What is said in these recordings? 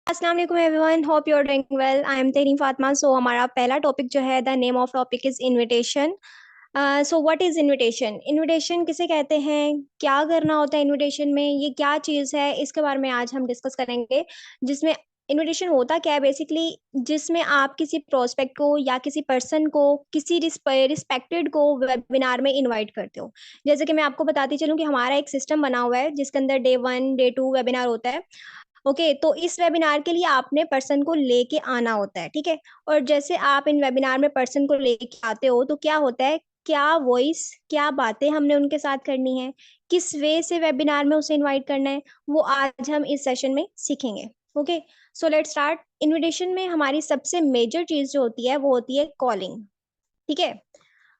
अस्सलाम वालेकुम everyone, hope you are doing well. I am तेरी फातिमा। सो हमारा पहला टॉपिक जो है, the name of topic is invitation. So what is invitation? Invitation किसे कहते हैं, क्या करना होता है इनविटेशन में, ये क्या चीज़ है, इसके बारे में आज हम डिस्कस करेंगे। जिसमें इनविटेशन होता क्या है बेसिकली, जिसमें आप किसी प्रोस्पेक्ट को या किसी पर्सन को, किसी रिस्पेक्टेड को वेबिनार में इनवाइट करते हो। जैसे कि मैं आपको बताती चलूँ कि हमारा एक सिस्टम बना हुआ है जिसके अंदर डे 1 डे 2 वेबिनार होता है। ओके, तो इस वेबिनार के लिए आपने पर्सन को लेके आना होता है, ठीक है। और जैसे आप इन वेबिनार में पर्सन को लेके आते हो तो क्या होता है, क्या वॉइस, क्या बातें हमने उनके साथ करनी है, किस वे से वेबिनार में उसे इनवाइट करना है, वो आज हम इस सेशन में सीखेंगे। Okay, so let's start. Invitation में हमारी सबसे मेजर चीज जो होती है वो होती है कॉलिंग, ठीक है।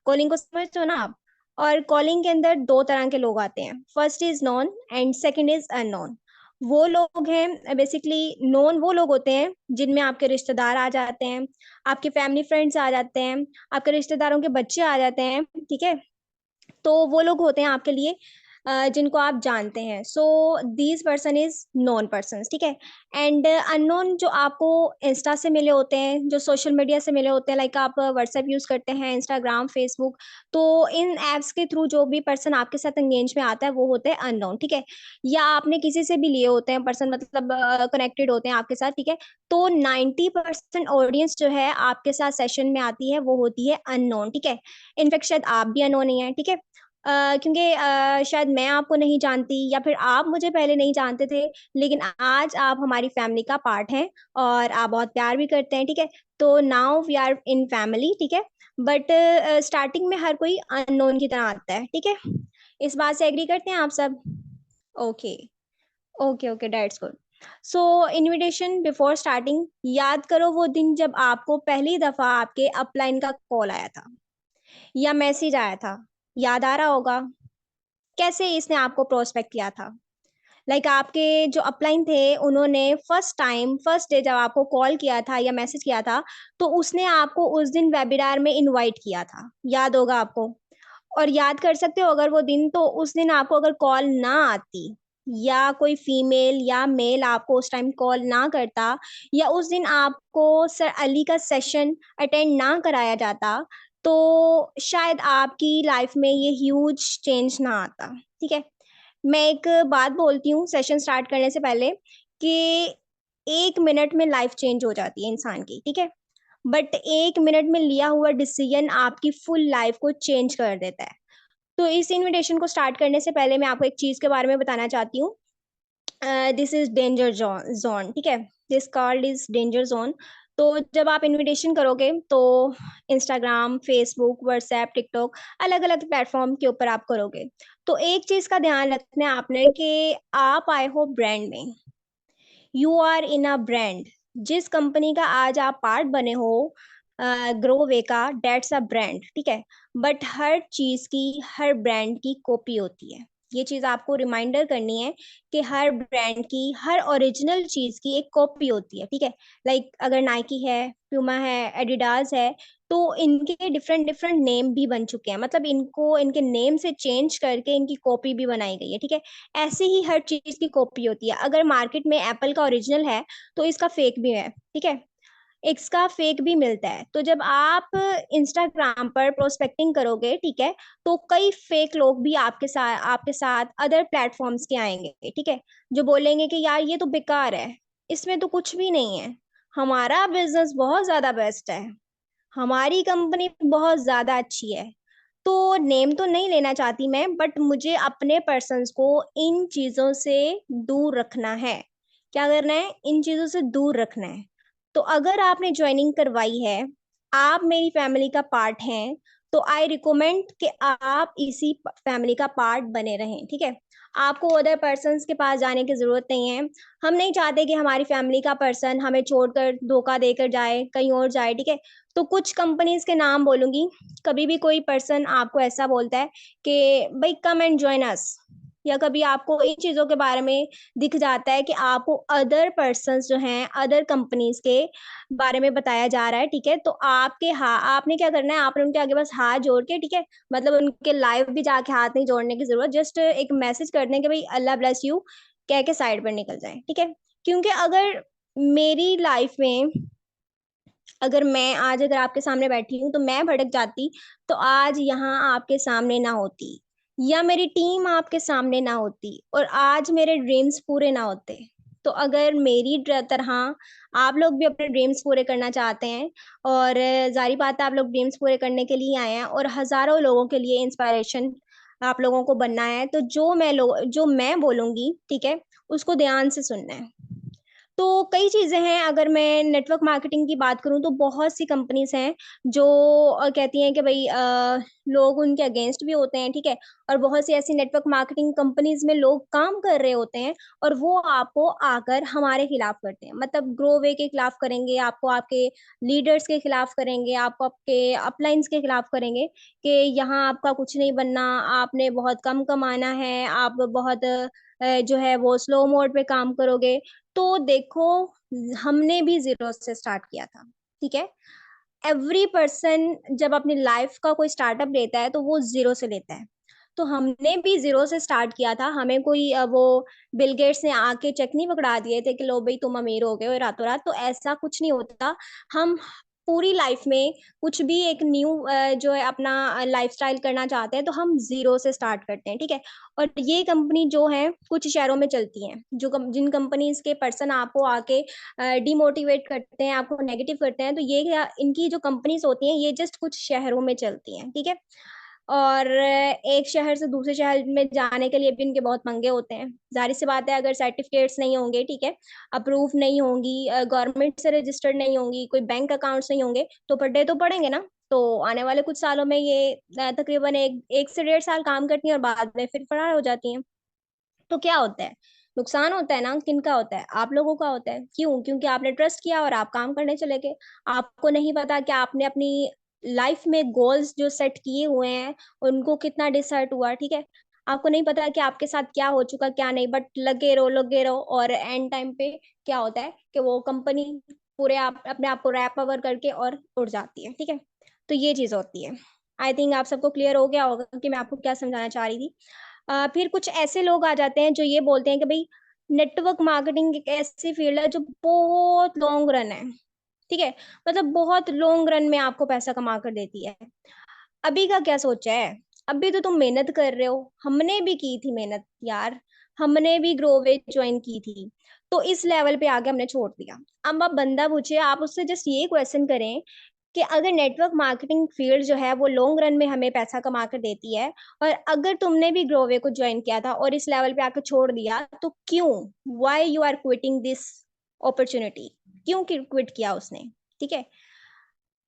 कॉलिंग को समझते हो ना आप? और कॉलिंग के अंदर दो तरह के लोग आते हैं, first is non and second is unknown. वो लोग हैं बेसिकली, नोन वो लोग होते हैं जिनमें आपके रिश्तेदार आ जाते हैं, आपके फैमिली फ्रेंड्स आ जाते हैं, आपके रिश्तेदारों के बच्चे आ जाते हैं, ठीक है। तो वो लोग होते हैं आपके लिए जिनको आप जानते हैं। So these person is non person, ठीक है। एंड अननोन जो आपको इंस्टा से मिले होते हैं, जो सोशल मीडिया से मिले होते हैं, लाइक आप व्हाट्सएप यूज करते हैं, इंस्टाग्राम, फेसबुक, तो इन एप्स के थ्रू जो भी पर्सन आपके साथ एंगेज में आता है वो होते हैं अननोन, ठीक है। या आपने किसी से भी लिए होते हैं पर्सन, मतलब कनेक्टेड होते हैं आपके साथ, ठीक है। तो 90% ऑडियंस जो है आपके साथ सेशन में आती है वो होती है अननोन, ठीक है। इनफेक्ट शायद आप भी अननोन ही हैं, ठीक है। क्योंकि शायद मैं आपको नहीं जानती या फिर आप मुझे पहले नहीं जानते थे, लेकिन आज आप हमारी फैमिली का पार्ट हैं और आप बहुत प्यार भी करते हैं, ठीक है। तो now we are in family, ठीक है। बट स्टार्टिंग में हर कोई अननोन की तरह आता है, ठीक है। इस बात से एग्री करते हैं आप सब? Okay, okay, okay, that's good. So invitation before starting, याद करो वो दिन जब आपको पहली दफा आपके अपलाइन का कॉल आया था या मैसेज आया था। याद आ रहा होगा कैसे इसने आपको प्रोस्पेक्ट किया था। लाइक आपके जो अपलाइन थे उन्होंने फर्स्ट टाइम, फर्स्ट डे जब आपको कॉल किया था या मैसेज किया था, तो उसने आपको उस दिन वेबिनार में इनवाइट किया था, याद होगा आपको। और याद कर सकते हो अगर वो दिन, तो उस दिन आपको अगर कॉल ना आती या कोई फीमेल या मेल आपको उस टाइम कॉल ना करता, या उस दिन आपको सर अली का सेशन अटेंड ना कराया जाता, तो शायद आपकी लाइफ में ये ह्यूज चेंज ना आता, ठीक है। मैं एक बात बोलती हूँ सेशन स्टार्ट करने से पहले कि 1 मिनट में लाइफ चेंज हो जाती है इंसान की, ठीक है। बट 1 मिनट में लिया हुआ डिसीजन आपकी फुल लाइफ को चेंज कर देता है। तो इस इनविटेशन को स्टार्ट करने से पहले मैं आपको एक चीज के बारे में बताना चाहती हूँ। दिस इज डेंजर जोन, ठीक है। This called is danger zone. तो जब आप इनविटेशन करोगे तो इंस्टाग्राम, फेसबुक, व्हाट्सएप, टिकटॉक, अलग अलग प्लेटफॉर्म के ऊपर आप करोगे, तो एक चीज का ध्यान रखना है आपने कि आप आए हो ब्रांड में, you are in a brand. जिस कंपनी का आज आप पार्ट बने हो, ग्रोवे का, डेट्स अ ब्रांड, ठीक है। बट हर चीज की, हर ब्रांड की कॉपी होती है। ये चीज आपको रिमाइंडर करनी है कि हर ब्रांड की, हर ओरिजिनल चीज की एक कॉपी होती है, ठीक है। लाइक अगर नाइकी है, प्यूमा है, एडिडास है, तो इनके डिफरेंट डिफरेंट नेम भी बन चुके हैं, मतलब इनको इनके नेम से चेंज करके इनकी कॉपी भी बनाई गई है, ठीक है। ऐसे ही हर चीज की कॉपी होती है। अगर मार्केट में एप्पल का ओरिजिनल है तो इसका फेक भी है, ठीक है। इसका फेक भी मिलता है। तो जब आप इंस्टाग्राम पर प्रोस्पेक्टिंग करोगे, ठीक है, तो कई फेक लोग भी आपके साथ अदर प्लेटफॉर्म्स के आएंगे, ठीक है, जो बोलेंगे कि यार ये तो बेकार है, इसमें तो कुछ भी नहीं है, हमारा बिजनेस बहुत ज्यादा बेस्ट है, हमारी कंपनी बहुत ज्यादा अच्छी है। तो नेम तो नहीं लेना चाहती मैं, बट मुझे अपने पर्सन्स को इन चीजों से दूर रखना है। क्या करना है? इन चीजों से दूर रखना है। तो अगर आपने ज्वाइनिंग करवाई है, आप मेरी फैमिली का पार्ट हैं, तो आई रिकमेंड कि आप इसी फैमिली का पार्ट बने रहें, ठीक है। आपको अदर पर्सन्स के पास जाने की जरूरत नहीं है। हम नहीं चाहते कि हमारी फैमिली का पर्सन हमें छोड़कर धोखा देकर जाए, कहीं और जाए, ठीक है। तो कुछ कंपनीज के नाम बोलूंगी। कभी भी कोई पर्सन आपको ऐसा बोलता है कि भाई कम एंड ज्वाइन अस, या कभी आपको इन चीजों के बारे में दिख जाता है कि आपको अदर पर्सन्स जो हैं, अदर कंपनीज के बारे में बताया जा रहा है, ठीक है, तो आपने क्या करना है, आपने उनके आगे बस हाथ जोड़ के, ठीक है, मतलब उनके लाइव भी जाके हाथ नहीं जोड़ने की जरूरत, जस्ट एक मैसेज कर दें कि भाई अल्लाह ब्लेस यू, कह के साइड पर निकल जाए, ठीक है। क्योंकि अगर मेरी लाइफ में अगर आपके सामने बैठी हूँ तो मैं भटक जाती, तो आज यहाँ आपके सामने ना होती, या मेरी टीम आपके सामने ना होती, और आज मेरे ड्रीम्स पूरे ना होते। तो अगर मेरी तरह आप लोग भी अपने ड्रीम्स पूरे करना चाहते हैं, और जारी बात है आप लोग ड्रीम्स पूरे करने के लिए आए हैं और हजारों लोगों के लिए इंस्पायरेशन आप लोगों को बनना है, तो जो मैं बोलूंगी, ठीक है, उसको ध्यान से सुनना है। तो कई चीजें हैं। अगर मैं नेटवर्क मार्केटिंग की बात करूं तो बहुत सी कंपनीज हैं जो कहती हैं कि भाई लोग उनके अगेंस्ट भी होते हैं, ठीक है। और बहुत सी ऐसी नेटवर्क मार्केटिंग कंपनीज में लोग काम कर रहे होते हैं और वो आपको आकर हमारे खिलाफ करते हैं, मतलब ग्रोवे के खिलाफ करेंगे, आपको आपके लीडर्स के खिलाफ करेंगे, आपको आपके अपलाइंस के खिलाफ करेंगे कि यहाँ आपका कुछ नहीं बनना, आपने बहुत कम कमाना है, आप बहुत जो है वो स्लो मोड पे काम करोगे। तो देखो, हमने भी जीरो से स्टार्ट किया था, ठीक है। एवरी पर्सन जब अपनी लाइफ का कोई स्टार्टअप लेता है तो वो जीरो से लेता है। तो हमने भी जीरो से स्टार्ट किया था। हमें कोई वो बिल गेट्स ने आके चेक नहीं पकड़ा दिए थे कि लो भाई तुम अमीर हो गए हो रातों रात, तो ऐसा कुछ नहीं होता। हम पूरी लाइफ में कुछ भी एक न्यू जो है अपना लाइफस्टाइल करना चाहते हैं तो हम जीरो से स्टार्ट करते हैं, ठीक है। और ये कंपनी जो है कुछ शहरों में चलती हैं, जिन कंपनीज के पर्सन आपको आके डिमोटिवेट करते हैं, आपको नेगेटिव करते हैं, तो ये इनकी जो कंपनीज होती हैं ये जस्ट कुछ शहरों में चलती हैं, ठीक है। और एक शहर से दूसरे शहर में जाने के लिए भी इनके बहुत पंगे होते हैं। जाहिर सी बात है, अगर सर्टिफिकेट्स नहीं होंगे, ठीक है, अप्रूव नहीं होंगी, गवर्नमेंट से रजिस्टर्ड नहीं होंगी, कोई बैंक अकाउंट्स नहीं होंगे, तो पढ़े तो पड़ेंगे ना। तो आने वाले कुछ सालों में ये तकरीबन एक से 1.5 साल काम करती हैं और बाद में फिर फरार हो जाती हैं। तो क्या होता है, नुकसान होता है ना, किनका होता है? आप लोगों का होता है। क्यों? क्योंकि आपने ट्रस्ट किया और आप काम करने चले गए। आपको नहीं पता कि आपने अपनी लाइफ में गोल्स जो सेट किए हुए हैं उनको कितना डिसर्ट हुआ, ठीक है। आपको नहीं पता कि आपके साथ क्या हो चुका क्या नहीं, बट लगे रहो और एंड टाइम पे क्या होता है कि वो कंपनी पूरे आप अपने आप को रैप अवर करके और उड़ जाती है, ठीक है। तो ये चीज होती है। आई थिंक आप सबको क्लियर हो गया होगा कि मैं आपको क्या समझाना चाह रही थी। फिर कुछ ऐसे लोग आ जाते हैं जो ये बोलते हैं कि भाई नेटवर्क मार्केटिंग एक ऐसी फील्ड है जो बहुत लॉन्ग रन है, ठीक है। मतलब बहुत लॉन्ग रन में आपको पैसा कमा कर देती है। अभी का क्या सोचा है? अभी तो तुम मेहनत कर रहे हो, हमने भी की थी मेहनत यार, हमने भी ग्रोवे ज्वाइन की थी, तो इस लेवल पे आके हमने छोड़ दिया। अब आप बंदा पूछे, आप उससे जस्ट ये क्वेश्चन करें कि अगर नेटवर्क मार्केटिंग फील्ड जो है वो लॉन्ग रन में हमें पैसा कमा कर देती है, और अगर तुमने भी ग्रोवे को ज्वाइन किया था और इस लेवल पे आकर छोड़ दिया, तो क्यों? Why you are quitting this opportunity? क्यों क्विट किया उसने? ठीक है।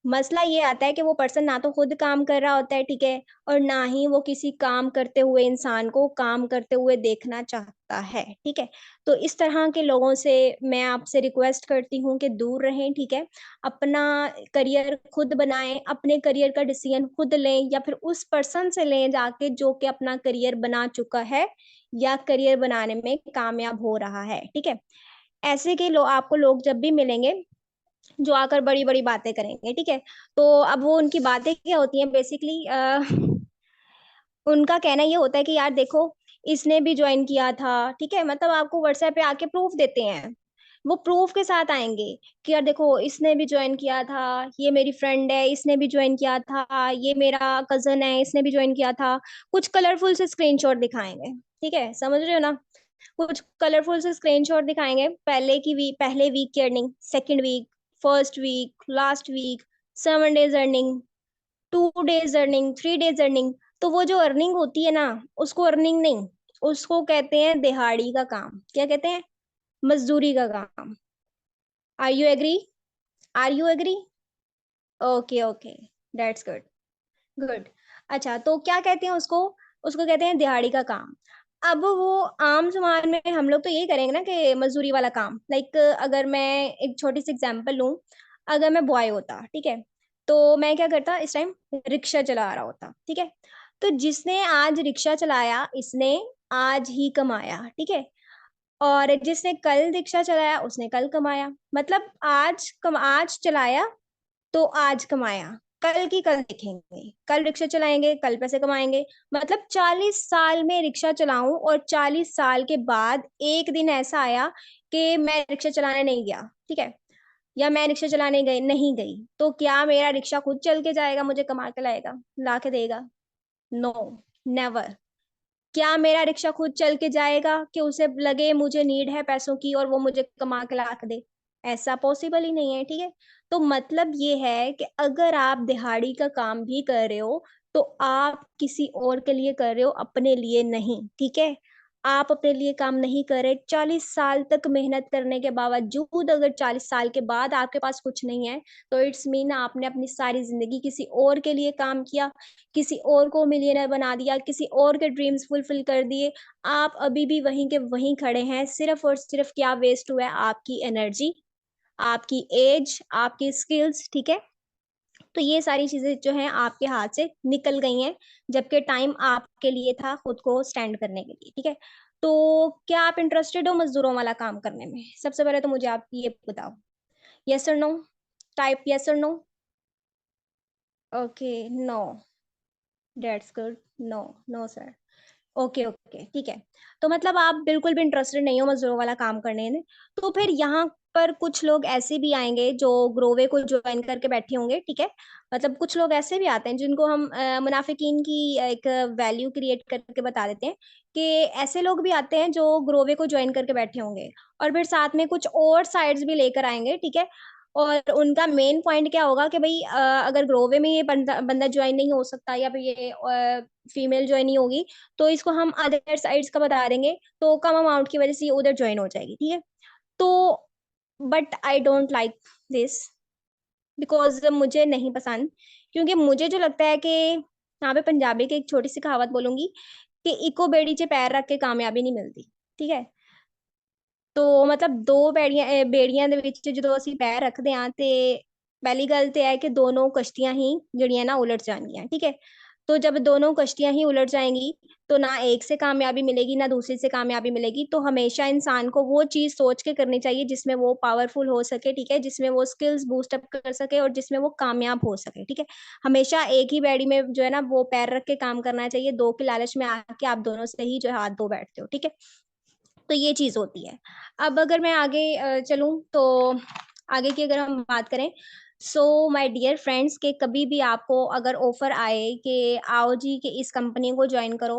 मसला ये आता है कि वो पर्सन ना तो खुद काम कर रहा होता है, ठीक है, और ना ही वो किसी काम करते हुए इंसान को काम करते हुए देखना चाहता है, ठीक है। तो इस तरह के लोगों से मैं आपसे रिक्वेस्ट करती हूँ कि दूर रहें, ठीक है। अपना करियर खुद बनाएं, अपने करियर का डिसीजन खुद लें, या फिर उस पर्सन से लें जाके जो कि अपना करियर बना चुका है या करियर बनाने में कामयाब हो रहा है, ठीक है। ऐसे के आपको लोग जब भी मिलेंगे जो आकर बड़ी बड़ी बातें करेंगे, ठीक है। तो अब वो उनकी बातें क्या होती हैं बेसिकली, उनका कहना ये होता है कि यार देखो, इसने भी ज्वाइन किया था, ठीक है। मतलब आपको व्हाट्सएप पे आके प्रूफ देते हैं, वो प्रूफ के साथ आएंगे कि यार देखो इसने भी ज्वाइन किया था, ये मेरी फ्रेंड है इसने भी ज्वाइन किया था, ये मेरा कजन है इसने भी ज्वाइन किया था। कुछ कलरफुल से स्क्रीनशॉट दिखाएंगे, ठीक है, समझ रहे हो ना। कुछ कलरफुल से स्क्रीनशॉट दिखाएंगे, पहले वीक की earning, second week, first week, last week, 7 days earning, 2 days earning, 3 days earning. तो वो जो अर्निंग होती है ना, उसको अर्निंग नहीं, उसको कहते हैं दिहाड़ी का काम। क्या कहते हैं? मजदूरी का काम। Are you agree? Are you agree? Okay okay, that's good. Good. अच्छा, तो क्या कहते हैं उसको? उसको कहते हैं दिहाड़ी का काम। अब वो आम समाज में हम लोग तो यही करेंगे ना कि मजदूरी वाला काम। लाइक अगर मैं एक छोटी सी एग्जांपल लूं, अगर मैं बॉय होता, ठीक है, तो मैं क्या करता इस टाइम? रिक्शा चला रहा होता, ठीक है। तो जिसने आज रिक्शा चलाया इसने आज ही कमाया, ठीक है। और जिसने कल रिक्शा चलाया उसने कल कमाया। मतलब आज चलाया तो आज कमाया। कल की कल देखेंगे, कल रिक्शा चलाएंगे, कल पैसे कमाएंगे। मतलब 40 साल में रिक्शा चलाऊं और 40 साल के बाद एक दिन ऐसा आया कि मैं रिक्शा चलाने नहीं गया, ठीक है, या मैं रिक्शा चलाने गई नहीं गई, तो क्या मेरा रिक्शा खुद चल के जाएगा, मुझे कमा के लाएगा, ला के देगा? No, never. क्या मेरा रिक्शा खुद चल के जाएगा कि उसे लगे मुझे नीड है पैसों की और वो मुझे कमा के ला के दे? ऐसा पॉसिबल ही नहीं है, ठीक है। तो मतलब ये है कि अगर आप दिहाड़ी का काम भी कर रहे हो तो आप किसी और के लिए कर रहे हो, अपने लिए नहीं, ठीक है। आप अपने लिए काम नहीं कर रहे। 40 साल तक मेहनत करने के बावजूद अगर 40 साल के बाद आपके पास कुछ नहीं है, तो इट्स मीन आपने अपनी सारी जिंदगी किसी और के लिए काम किया, किसी और को मिलियनर बना दिया, किसी और के ड्रीम्स फुलफिल कर दिए। आप अभी भी वहीं के वहीं खड़े हैं। सिर्फ और सिर्फ क्या वेस्ट हुआ है? आपकी एनर्जी, आपकी एज, आपकी स्किल्स, ठीक है। तो ये सारी चीजें जो हैं आपके हाथ से निकल गई हैं, जबकि टाइम आपके लिए था खुद को स्टैंड करने के लिए, ठीक है। तो क्या आप इंटरेस्टेड हो मजदूरों वाला काम करने में? सबसे पहले तो मुझे आप ये बताओ, यस और नो, टाइप यस और no. Okay, no, that's good. No, no sir. Okay okay, ठीक है। तो मतलब आप बिल्कुल भी इंटरेस्टेड नहीं हो मजदूरों वाला काम करने में। तो फिर यहाँ पर कुछ लोग ऐसे भी आएंगे जो ग्रोवे को ज्वाइन करके बैठे होंगे, ठीक है। मतलब कुछ लोग ऐसे भी आते हैं जिनको हम मुनाफिकीन की एक वैल्यू क्रिएट करके बता देते हैं, कि ऐसे लोग भी आते हैं जो ग्रोवे को ज्वाइन करके बैठे होंगे और फिर साथ में कुछ और साइड्स भी लेकर आएंगे, ठीक है। और उनका मेन पॉइंट क्या होगा कि भाई अगर ग्रोवे में ये बंदा बंदा ज्वाइन नहीं हो सकता या फिर ये फीमेल ज्वाइन नहीं होगी, तो इसको हम अदर साइड्स का बता देंगे, तो कम अमाउंट की वजह से ये उधर ज्वाइन हो जाएगी, ठीक है। तो but I don't like this, because मुझे नहीं पसंद। क्योंकि मुझे जो लगता है कि यहाँ पे पंजाबी की एक छोटी सी कहावत बोलूंगी कि इको बेड़ी चे पैर रख के कामयाबी नहीं मिलती, ठीक है। तो मतलब दो बेड़ियां ਦੇ ਵਿੱਚ ਜਦੋਂ ਅਸੀਂ पैर रखते हैं ਤੇ पहली गल तो है कि दोनों कश्तियां ही जड़ियां ना उलट जाएंगी, ठीक है। तो जब दोनों कश्तियां ही उलट जाएंगी तो ना एक से कामयाबी मिलेगी ना दूसरे से कामयाबी मिलेगी। तो हमेशा इंसान को वो चीज सोच के करनी चाहिए जिसमें वो पावरफुल हो सके, ठीक है, जिसमें वो स्किल्स बूस्ट अप कर सके और जिसमें वो कामयाब हो सके, ठीक है। हमेशा एक ही बेड़ी में जो है ना वो पैर रख के काम करना चाहिए। दो के लालच में आके आप दोनों से ही जो है हाथ धो बैठते हो, ठीक है। तो ये चीज होती है। अब अगर मैं आगे चलूं तो आगे की अगर हम बात करें, सो माय डियर फ्रेंड्स, के कभी भी आपको अगर ऑफर आए कि आओ जी कि इस कंपनी को ज्वाइन करो,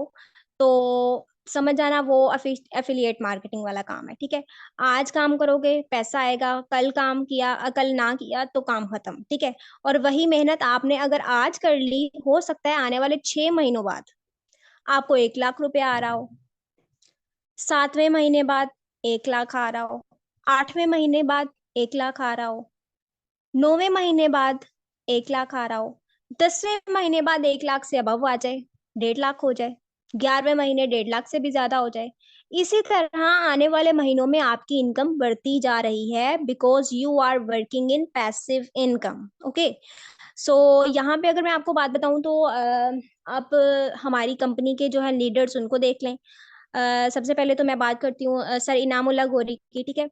तो समझ जाना वो एफिलिएट मार्केटिंग वाला काम है, ठीक है। आज काम करोगे पैसा आएगा, कल काम किया कल ना किया तो काम खत्म, ठीक है। और वही मेहनत आपने अगर आज कर ली, हो सकता है आने वाले 6 महीनों बाद आपको 1 लाख रुपया आ रहा हो, 7वें महीने बाद 1 लाख आ रहा हो, 8वें महीने बाद 1 लाख आ रहा हो, 9वें महीने बाद 1 लाख आ रहा हो, 10वें महीने बाद 1 लाख से अबव आ जाए, 1.5 लाख हो जाए, 11वें महीने 1.5 लाख से भी ज्यादा हो जाए। इसी तरह आने वाले महीनों में आपकी इनकम बढ़ती जा रही है, because you are working in passive income, okay. So यहाँ पे अगर मैं आपको बात बताऊं तो आप हमारी कंपनी के जो है लीडर्स उनको देख लें। सबसे पहले तो मैं बात करती हूँ सर इनामुल्लाह गोरी की, ठीक है।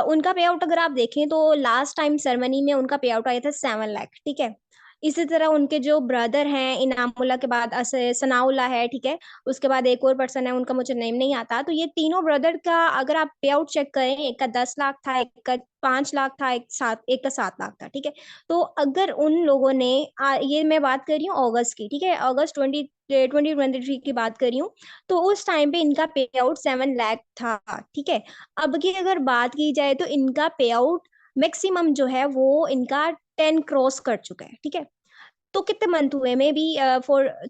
उनका पे आउट अगर आप देखें तो लास्ट टाइम सेरेमनी में उनका पे आउट आया था 7 लाख, ठीक है। इसी तरह उनके जो ब्रदर हैं इनामुल्लाह के बाद सनाउल्लाह है, ठीक है। उसके बाद एक और पर्सन है, उनका मुझे नेम नहीं आता। तो ये तीनों ब्रदर का अगर आप पे आउट चेक करें, एक का 10 लाख था, एक का 5 लाख था, एक का 7 लाख था, ठीक है। तो अगर उन लोगों ने ये मैं बात कर रही हूँ अगस्त की, ठीक है, अगस्त 2023 की बात कर रही हूँ। तो उस टाइम पे इनका पे आउट 7 लाख था, ठीक है। अब की अगर बात की जाए तो इनका पे आउट मैक्सिमम जो है वो इनका 10 क्रॉस कर चुका है, ठीक है। तो कितने मंथ हुए? मे बी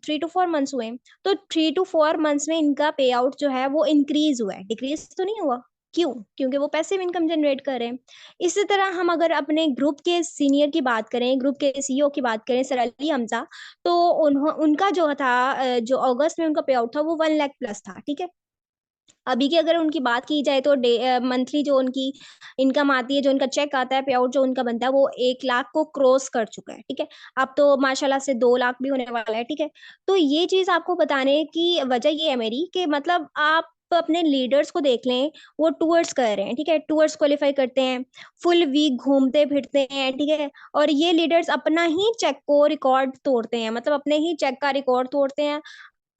3 to 4 मंथ्स हुए। तो 3 to 4 मंथ्स में इनका पे आउट जो है वो इंक्रीज हुआ है, डिक्रीज तो नहीं हुआ। क्यों? क्योंकि वो पैसिव इनकम जनरेट कर रहे हैं। इसी तरह हम अगर अपने ग्रुप के सीनियर की बात करें, ग्रुप के सीईओ की बात करें, सर अली हमजा, तो उनका जो था जो अगस्त में उनका पे आउट था वो 1 लाख प्लस था, ठीक है। अभी की अगर उनकी बात की जाए तो मंथली जो उनकी इनकम आती है, जो उनका चेक आता है, पे आउट जो उनका बनता है वो 1 लाख को क्रॉस कर चुका है, ठीक है। अब तो माशाल्लाह से 2 लाख भी होने वाला है, ठीक है। तो ये चीज आपको बताने की वजह ये है मेरी कि मतलब आप तो अपने लीडर्स को देख लें, वो टूर्स कर रहे हैं, ठीक है, टूर्स क्वालिफाई करते हैं, फुल वीक घूमते फिरते हैं, ठीक है, और ये लीडर्स अपना ही चेक को रिकॉर्ड तोड़ते हैं, मतलब अपने ही चेक का रिकॉर्ड तोड़ते हैं।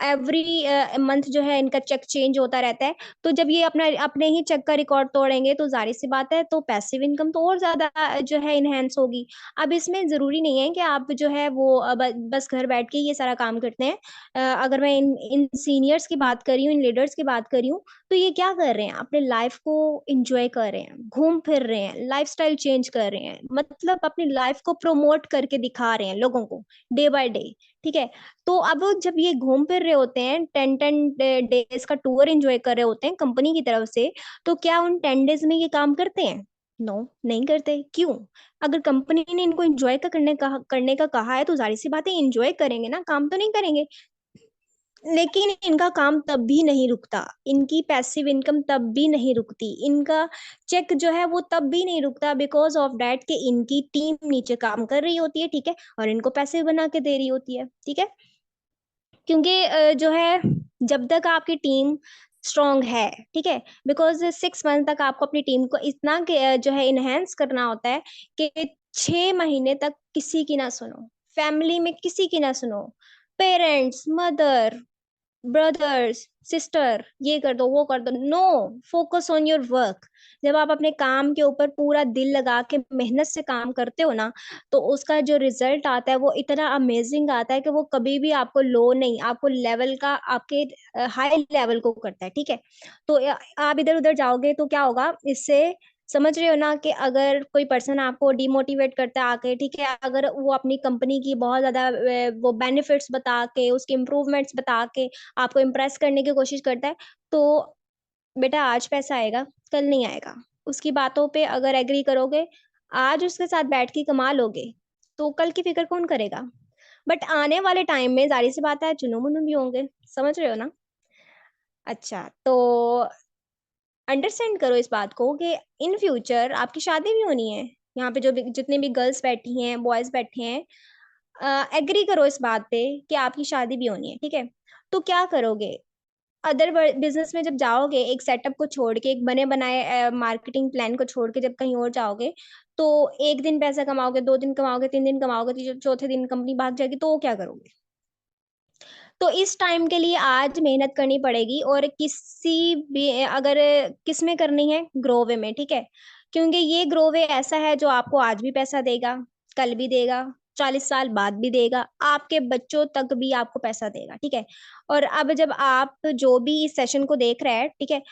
एवरी मंथ जो है इनका चेक चेंज होता रहता है। तो जब ये अपना अपने ही चेक का रिकॉर्ड तोड़ेंगे तो जाहिर सी बात है, तो पैसिव इनकम तो और ज्यादा जो है इनहेंस होगी। अब इसमें जरूरी नहीं है कि आप जो है वो बस घर बैठ के ये सारा काम करते हैं। अगर मैं इन इन सीनियर्स की बात कर रही हूँ, इन लीडर्स की बात कर रही हूँ, तो ये क्या कर रहे हैं, अपने लाइफ को इंजॉय कर रहे हैं, घूम फिर रहे हैं, लाइफस्टाइल चेंज कर रहे हैं, मतलब अपनी लाइफ को प्रमोट करके दिखा रहे हैं लोगों को डे बाय डे। ठीक है। तो अब जब ये घूम फिर रहे होते हैं, 10 डेज का टूर एंजॉय कर रहे होते हैं कंपनी की तरफ से, तो क्या उन 10 डेज में ये काम करते हैं? नो, नहीं करते। क्यों? अगर कंपनी ने इनको एंजॉय का करने का कहा है, तो जाहिर सी बात है एंजॉय करेंगे ना, काम तो नहीं करेंगे। लेकिन इनका काम तब भी नहीं रुकता, इनकी पैसिव इनकम तब भी नहीं रुकती, इनका चेक जो है वो तब भी नहीं रुकता, बिकॉज ऑफ डैट कि इनकी टीम नीचे काम कर रही होती है, ठीक है, और इनको पैसे बना के दे रही होती है, ठीक है। क्योंकि जो है, जब तक आपकी टीम स्ट्रांग है, ठीक है, बिकॉज 6 मंथ तक आपको अपनी टीम को इतना जो है इनहेंस करना होता है कि 6 महीने तक किसी की ना सुनो, फैमिली में किसी की ना सुनो, पेरेंट्स, मदर, ब्रदर्स, सिस्टर, ये कर दो, वो कर दो, no, focus on your work. जब आप अपने काम के ऊपर पूरा दिल लगा के मेहनत से काम करते हो ना, तो उसका जो रिजल्ट आता है वो इतना अमेजिंग आता है कि वो कभी भी आपको लो नहीं, आपको लेवल का, आपके हाई लेवल को करता है, ठीक है। तो आप इधर उधर जाओगे तो क्या होगा इससे, समझ रहे हो ना, कि अगर कोई पर्सन आपको डिमोटिवेट करता है आके, ठीक है, अगर वो अपनी कंपनी की बहुत ज्यादा वो बेनिफिट्स बता के, उसके इम्प्रूवमेंट्स बता के आपको इम्प्रेस करने की कोशिश करता है, तो बेटा आज पैसा आएगा, कल नहीं आएगा। उसकी बातों पे अगर एग्री करोगे, आज उसके साथ बैठ के कमा लोगे, तो कल की फिक्र कौन करेगा? बट आने वाले टाइम में जाहिर सी बात है चुनु मुनु भी होंगे, समझ रहे हो ना। अच्छा, तो अंडरस्टैंड करो इस बात को कि इन फ्यूचर आपकी शादी भी होनी है। यहाँ पे जो भी जितने भी गर्ल्स बैठी हैं, बॉयज बैठे हैं, एग्री करो इस बात पे कि आपकी शादी भी होनी है, ठीक है। तो क्या करोगे? अदर बिजनेस में जब जाओगे, एक सेटअप को छोड़ के, एक बने बनाए मार्केटिंग प्लान को छोड़ के जब कहीं और जाओगे, तो एक दिन पैसा कमाओगे, 2 दिन कमाओगे, 3 दिन कमाओगे, चौथे दिन कंपनी भाग जाएगी, तो वो क्या करोगे? तो इस टाइम के लिए आज मेहनत करनी पड़ेगी, और किसी भी अगर किस में करनी है, ग्रोवे में, ठीक है। क्योंकि ये ग्रोवे ऐसा है जो आपको आज भी पैसा देगा, कल भी देगा, 40 साल बाद भी देगा, आपके बच्चों तक भी आपको पैसा देगा, ठीक है। और अब जब आप जो भी इस सेशन को देख रहे हैं, ठीक है,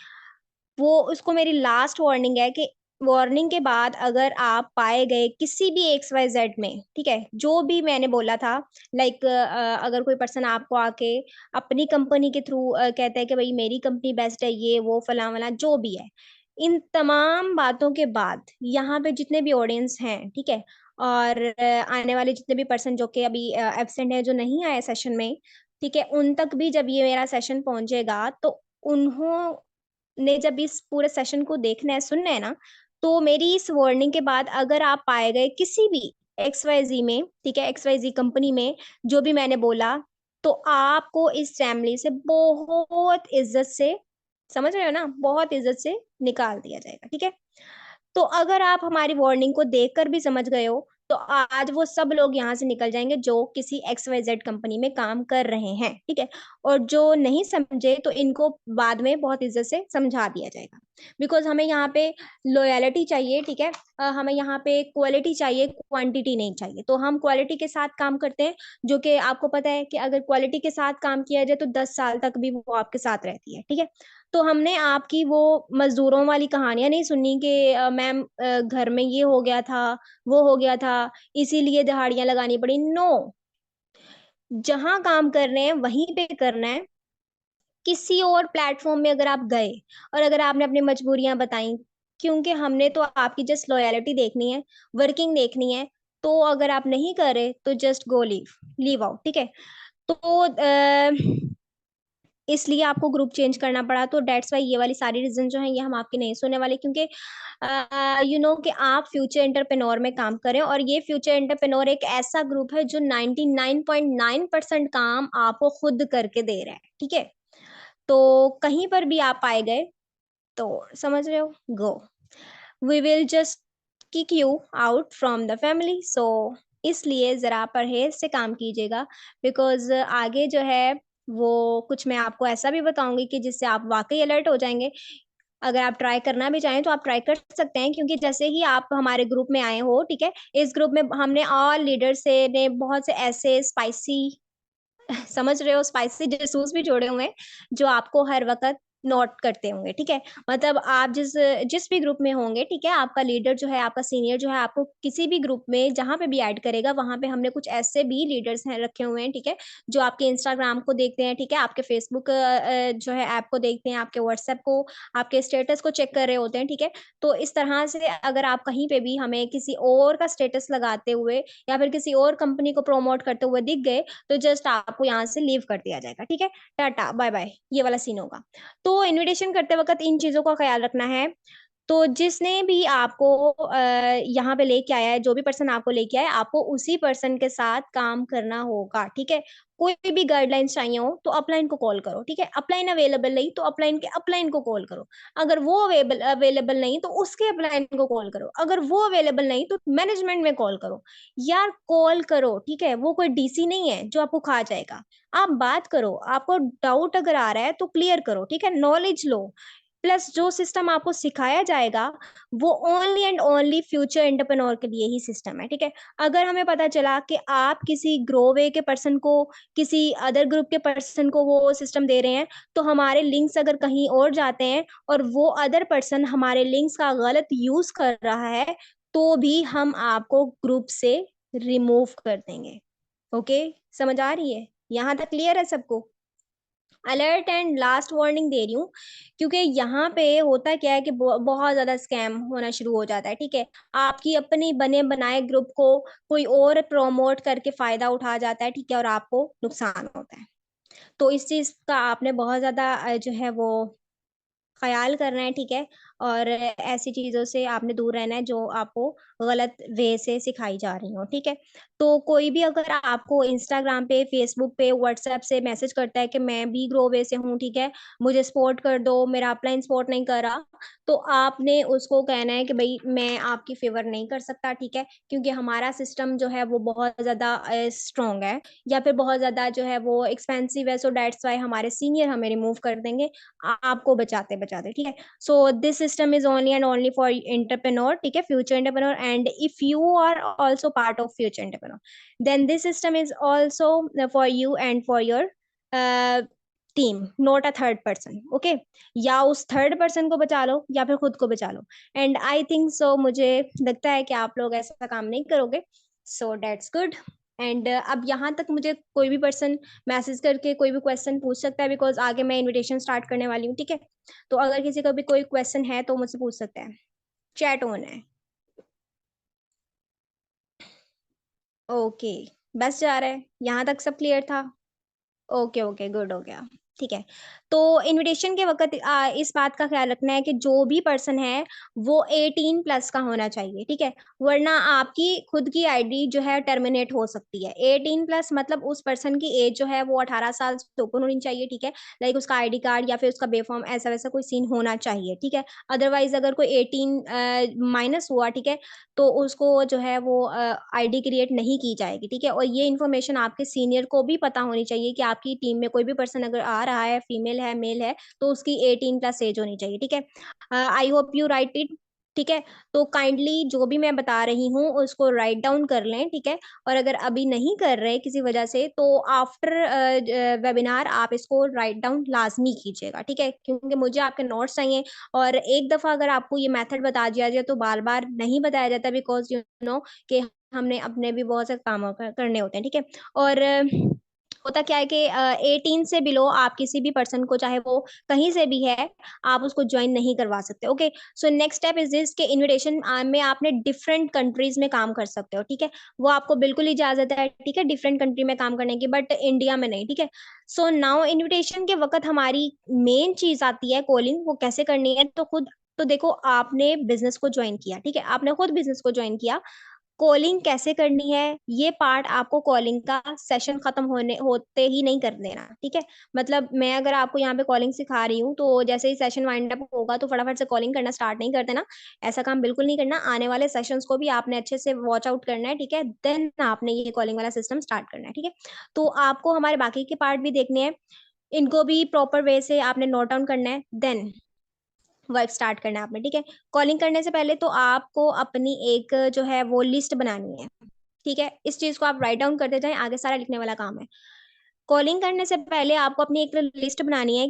वो उसको मेरी लास्ट वार्निंग है कि वार्निंग के बाद अगर आप पाए गए किसी भी XYZ में, ठीक है, जो भी मैंने बोला था, लाइक अगर कोई पर्सन आपको आके अपनी कंपनी के थ्रू कहता है कि भाई मेरी कंपनी बेस्ट है, ये वो फला वाला जो भी है, इन तमाम बातों के बाद यहाँ पे जितने भी ऑडियंस हैं, ठीक है, और आने वाले जितने भी पर्सन जो कि अभी एब्सेंट है, जो नहीं आए सेशन में, ठीक है, उन तक भी जब ये मेरा सेशन पहुंचेगा, तो उन्हों ने जब इस पूरे सेशन को देखना है, सुनना है ना, तो मेरी इस वार्निंग के बाद अगर आप पाए गए किसी भी XYZ में, ठीक है, XYZ कंपनी में, जो भी मैंने बोला, तो आपको इस फैमिली से बहुत इज्जत से, समझ रहे हो ना, बहुत इज्जत से निकाल दिया जाएगा, ठीक है। तो अगर आप हमारी वार्निंग को देखकर भी समझ गए हो, तो आज वो सब लोग यहाँ से निकल जाएंगे जो किसी XYZ कंपनी में काम कर रहे हैं, ठीक है। और जो नहीं समझे तो इनको बाद में बहुत इज्जत से समझा दिया जाएगा, बिकॉज हमें यहाँ पे लॉयलिटी चाहिए, ठीक है। हमें यहाँ पे क्वालिटी चाहिए, क्वांटिटी नहीं चाहिए, तो हम क्वालिटी के साथ काम करते हैं। जो कि आपको पता है कि अगर क्वालिटी के साथ काम किया जाए तो 10 साल तक भी वो आपके साथ रहती है, ठीक है। तो हमने आपकी वो मजदूरों वाली कहानियां नहीं सुननी कि मैम घर में ये हो गया था, वो हो गया था, इसीलिए दिहाड़ियां लगानी पड़ी, नो। जहां काम कर रहे हैं वहीं पे करना है। किसी और प्लेटफॉर्म में अगर आप गए और अगर आपने अपनी मजबूरियां बताई, क्योंकि हमने तो आपकी जस्ट लॉयलिटी देखनी है, वर्किंग देखनी है, तो अगर आप नहीं कर रहे तो just go leave, leave out, ठीक है। तो इसलिए आपको ग्रुप चेंज करना पड़ा, तो डेट्स वाई ये वाली सारी रीजन जो है ये हम आपके नहीं सुनने वाले, क्योंकि यू नो कि आप फ्यूचर एंटरप्रेन्योर में काम करें, और ये फ्यूचर एंटरप्रेन्योर एक ऐसा ग्रुप है जो 99.9% काम आपको खुद करके दे रहा है, ठीक है। तो कहीं पर भी आप पाए गए तो समझ रहे हो, go, we will just kick you out from the family. So इसलिए ज़रा परहेज से काम कीजिएगा, बिकॉज आगे जो है वो कुछ मैं आपको ऐसा भी बताऊंगी कि जिससे आप वाकई अलर्ट हो जाएंगे। अगर आप ट्राई करना भी चाहें तो आप ट्राई कर सकते हैं, क्योंकि जैसे ही आप हमारे ग्रुप में आए हो, ठीक है, इस ग्रुप में हमने ऑल लीडर से ने बहुत से ऐसे स्पाइसी समझ रहे हो, स्पाइसी जसूस भी जोड़े हुए हैं जो आपको हर वक्त नोट करते होंगे, ठीक है। मतलब आप जिस जिस भी ग्रुप में होंगे, ठीक है, आपका लीडर जो है, आपका सीनियर जो है, आपको किसी भी ग्रुप में जहां पे भी ऐड करेगा, वहां पे हमने कुछ ऐसे भी लीडर्स हैं रखे हुए हैं, ठीक है, जो आपके इंस्टाग्राम को देखते हैं, ठीक है, आपके फेसबुक जो है ऐप को देखते हैं, आपके व्हाट्सएप को, आपके स्टेटस को चेक कर रहे होते हैं, ठीक है। तो इस तरह से अगर आप कहीं पे भी हमें किसी और का स्टेटस लगाते हुए या फिर किसी और कंपनी को प्रमोट करते हुए दिख गए, तो जस्ट आपको यहाँ से लीव कर दिया जाएगा, ठीक है, टाटा बाय बाय, ये वाला सीन होगा। तो इनविटेशन करते वक्त इन चीजों का ख्याल रखना है। तो जिसने भी आपको यहाँ पे लेके आया है, जो भी पर्सन आपको लेके आया है, आपको उसी पर्सन के साथ काम करना होगा, ठीक है। कोई भी गाइडलाइंस चाहिए हो तो अपलाइन को कॉल करो, ठीक है। अपलाइन अवेलेबल नहीं तो अपलाइन के अपलाइन को कॉल करो। अगर वो अवेलेबल अवेलेबल नहीं तो उसके अपलाइन को कॉल करो। अगर वो अवेलेबल नहीं तो मैनेजमेंट में कॉल करो। यार कॉल करो, ठीक है, वो कोई डीसी नहीं है जो आपको खा जाएगा। आप बात करो, आपको डाउट अगर आ रहा है तो क्लियर करो, ठीक है, नॉलेज लो। प्लस जो सिस्टम आपको सिखाया जाएगा वो only and only future entrepreneur के लिए ही सिस्टम है, ठीक है। अगर हमें पता चला कि आप किसी ग्रोवे के पर्सन को, किसी अदर ग्रुप के पर्सन को वो सिस्टम दे रहे हैं, तो हमारे लिंक्स अगर कहीं और जाते हैं और वो अदर पर्सन हमारे लिंक्स का गलत यूज कर रहा है, तो भी हम आपको ग्रुप से रिमूव कर देंगे। ओके, समझ आ रही है? यहाँ तक क्लियर है सबको? अलर्ट एंड लास्ट वार्निंग दे रही हूँ, क्योंकि यहाँ पे होता क्या है कि बहुत ज्यादा स्कैम होना शुरू हो जाता है, ठीक है। आपकी अपनी बने बनाए ग्रुप को कोई और प्रमोट करके फायदा उठा जाता है, ठीक है, और आपको नुकसान होता है। तो इस चीज का आपने बहुत ज्यादा जो है वो ख्याल करना है, ठीक है। और ऐसी चीजों से आपने दूर रहना है जो आपको गलत वे से सिखाई जा रही हो, ठीक है। तो कोई भी अगर आपको इंस्टाग्राम पे, फेसबुक पे, व्हाट्सएप से मैसेज करता है कि मैं भी ग्रो वे से हूँ, ठीक है, मुझे सपोर्ट कर दो, मेरा अपलाइन सपोर्ट नहीं कर रहा, तो आपने उसको कहना है कि भाई मैं आपकी फेवर नहीं कर सकता, ठीक है, क्योंकि हमारा सिस्टम जो है वो बहुत ज्यादा स्ट्रॉन्ग है, या फिर बहुत ज्यादा जो है वो एक्सपेंसिव है, सो डेट्स वाई हमारे सीनियर हमें रिमूव कर देंगे आपको बचाते बचाते, ठीक है। So this system is only and only for entrepreneur, ठीक है, future entrepreneur, and if you are also part of future entrepreneur, then this system is also for you and for your team, not a third person, okay. या उस third person को बचा लो या फिर खुद को बचा लो। एंड आई थिंक सो, मुझे लगता है कि आप लोग ऐसा काम नहीं करोगे, सो डेट्स गुड। एंड अब यहाँ तक मुझे कोई भी पर्सन मैसेज करके कोई भी क्वेश्चन पूछ सकता है, बिकॉज आगे मैं इनविटेशन स्टार्ट करने वाली हूँ, ठीक है। तो अगर किसी का भी कोई क्वेश्चन है तो मुझसे पूछ सकता है। चैट ऑन है। ओके, बस जा रहा है, यहाँ तक सब क्लियर था? ओके ओके, गुड हो गया, ठीक है। तो इनविटेशन के वक्त इस बात का ख्याल रखना है कि जो भी पर्सन है वो 18+ का होना चाहिए, ठीक है, वरना आपकी खुद की आईडी जो है टर्मिनेट हो सकती है। 18+ मतलब उस पर्सन की एज जो है वो 18 साल से ऊपर होनी चाहिए, ठीक है। लाइक उसका आईडी कार्ड या फिर उसका बेफॉर्म ऐसा वैसा कोई सीन होना चाहिए, ठीक है। अदरवाइज अगर कोई 18 माइनस हुआ, ठीक है, तो उसको जो है वो आईडी क्रिएट नहीं की जाएगी, ठीक है। और ये इन्फॉर्मेशन आपके सीनियर को भी पता होनी चाहिए कि आपकी टीम में कोई भी पर्सन अगर आ रहा है, फीमेल है मेल है, तो उसकी 18+ एज होनी चाहिए, ठीक है। I hope you right it, ठीक है। तो काइंडली जो भी मैं बता रही हूँ उसको राइट डाउन कर लें, ठीक है। और अगर अभी नहीं कर रहे किसी वजह से, तो आफ्टर वेबिनार आप इसको राइट डाउन लाजमी कीजिएगा, ठीक है, क्योंकि मुझे आपके नोट्स चाहिए। और एक दफा अगर आपको ये मेथड बता दिया जाए तो बार बार नहीं बताया जाता, बिकॉज यू नो कि हमने अपने भी बहुत से काम करने होते हैं, ठीक है। और होता क्या है कि 18 से बिलो आप किसी भी पर्सन को, चाहे वो कहीं से भी है, आप उसको ज्वाइन नहीं करवा सकते, okay. So next step is this, कि इनविटेशन में आपने डिफरेंट कंट्रीज में काम कर सकते हो, ठीक है, वो आपको बिल्कुल इजाजत है, ठीक है, डिफरेंट कंट्री में काम करने की, बट इंडिया में नहीं, ठीक है। सो नाउ इनविटेशन के वक्त हमारी मेन चीज आती है कॉलिंग, वो कैसे करनी है। तो खुद तो देखो, आपने बिजनेस को ज्वाइन किया, ठीक है, आपने खुद बिजनेस को ज्वाइन किया, कॉलिंग कैसे करनी है, ये पार्ट आपको कॉलिंग का सेशन खत्म होने होते ही नहीं कर देना, ठीक है। मतलब मैं अगर आपको यहाँ पे कॉलिंग सिखा रही हूँ, तो जैसे ही सेशन वाइंड अप होगा तो फटाफट से कॉलिंग करना स्टार्ट नहीं कर देना। ऐसा काम बिल्कुल नहीं करना। आने वाले सेशंस को भी आपने अच्छे से वॉच आउट करना है, ठीक है, देन आपने ये कॉलिंग वाला सिस्टम स्टार्ट करना है, ठीक है। तो आपको हमारे बाकी के पार्ट भी देखने हैं, इनको भी प्रॉपर वे से आपने नोट डाउन करना है, देन वर्क स्टार्ट करना है आपने, ठीक है। कॉलिंग करने से पहले तो आपको अपनी एक जो है वो लिस्ट बनानी है, ठीक है। इस चीज को आप राइट डाउन करते जाएं, आगे सारा लिखने वाला काम है। कॉलिंग करने से पहले आपको अपनी एक लिस्ट बनानी है,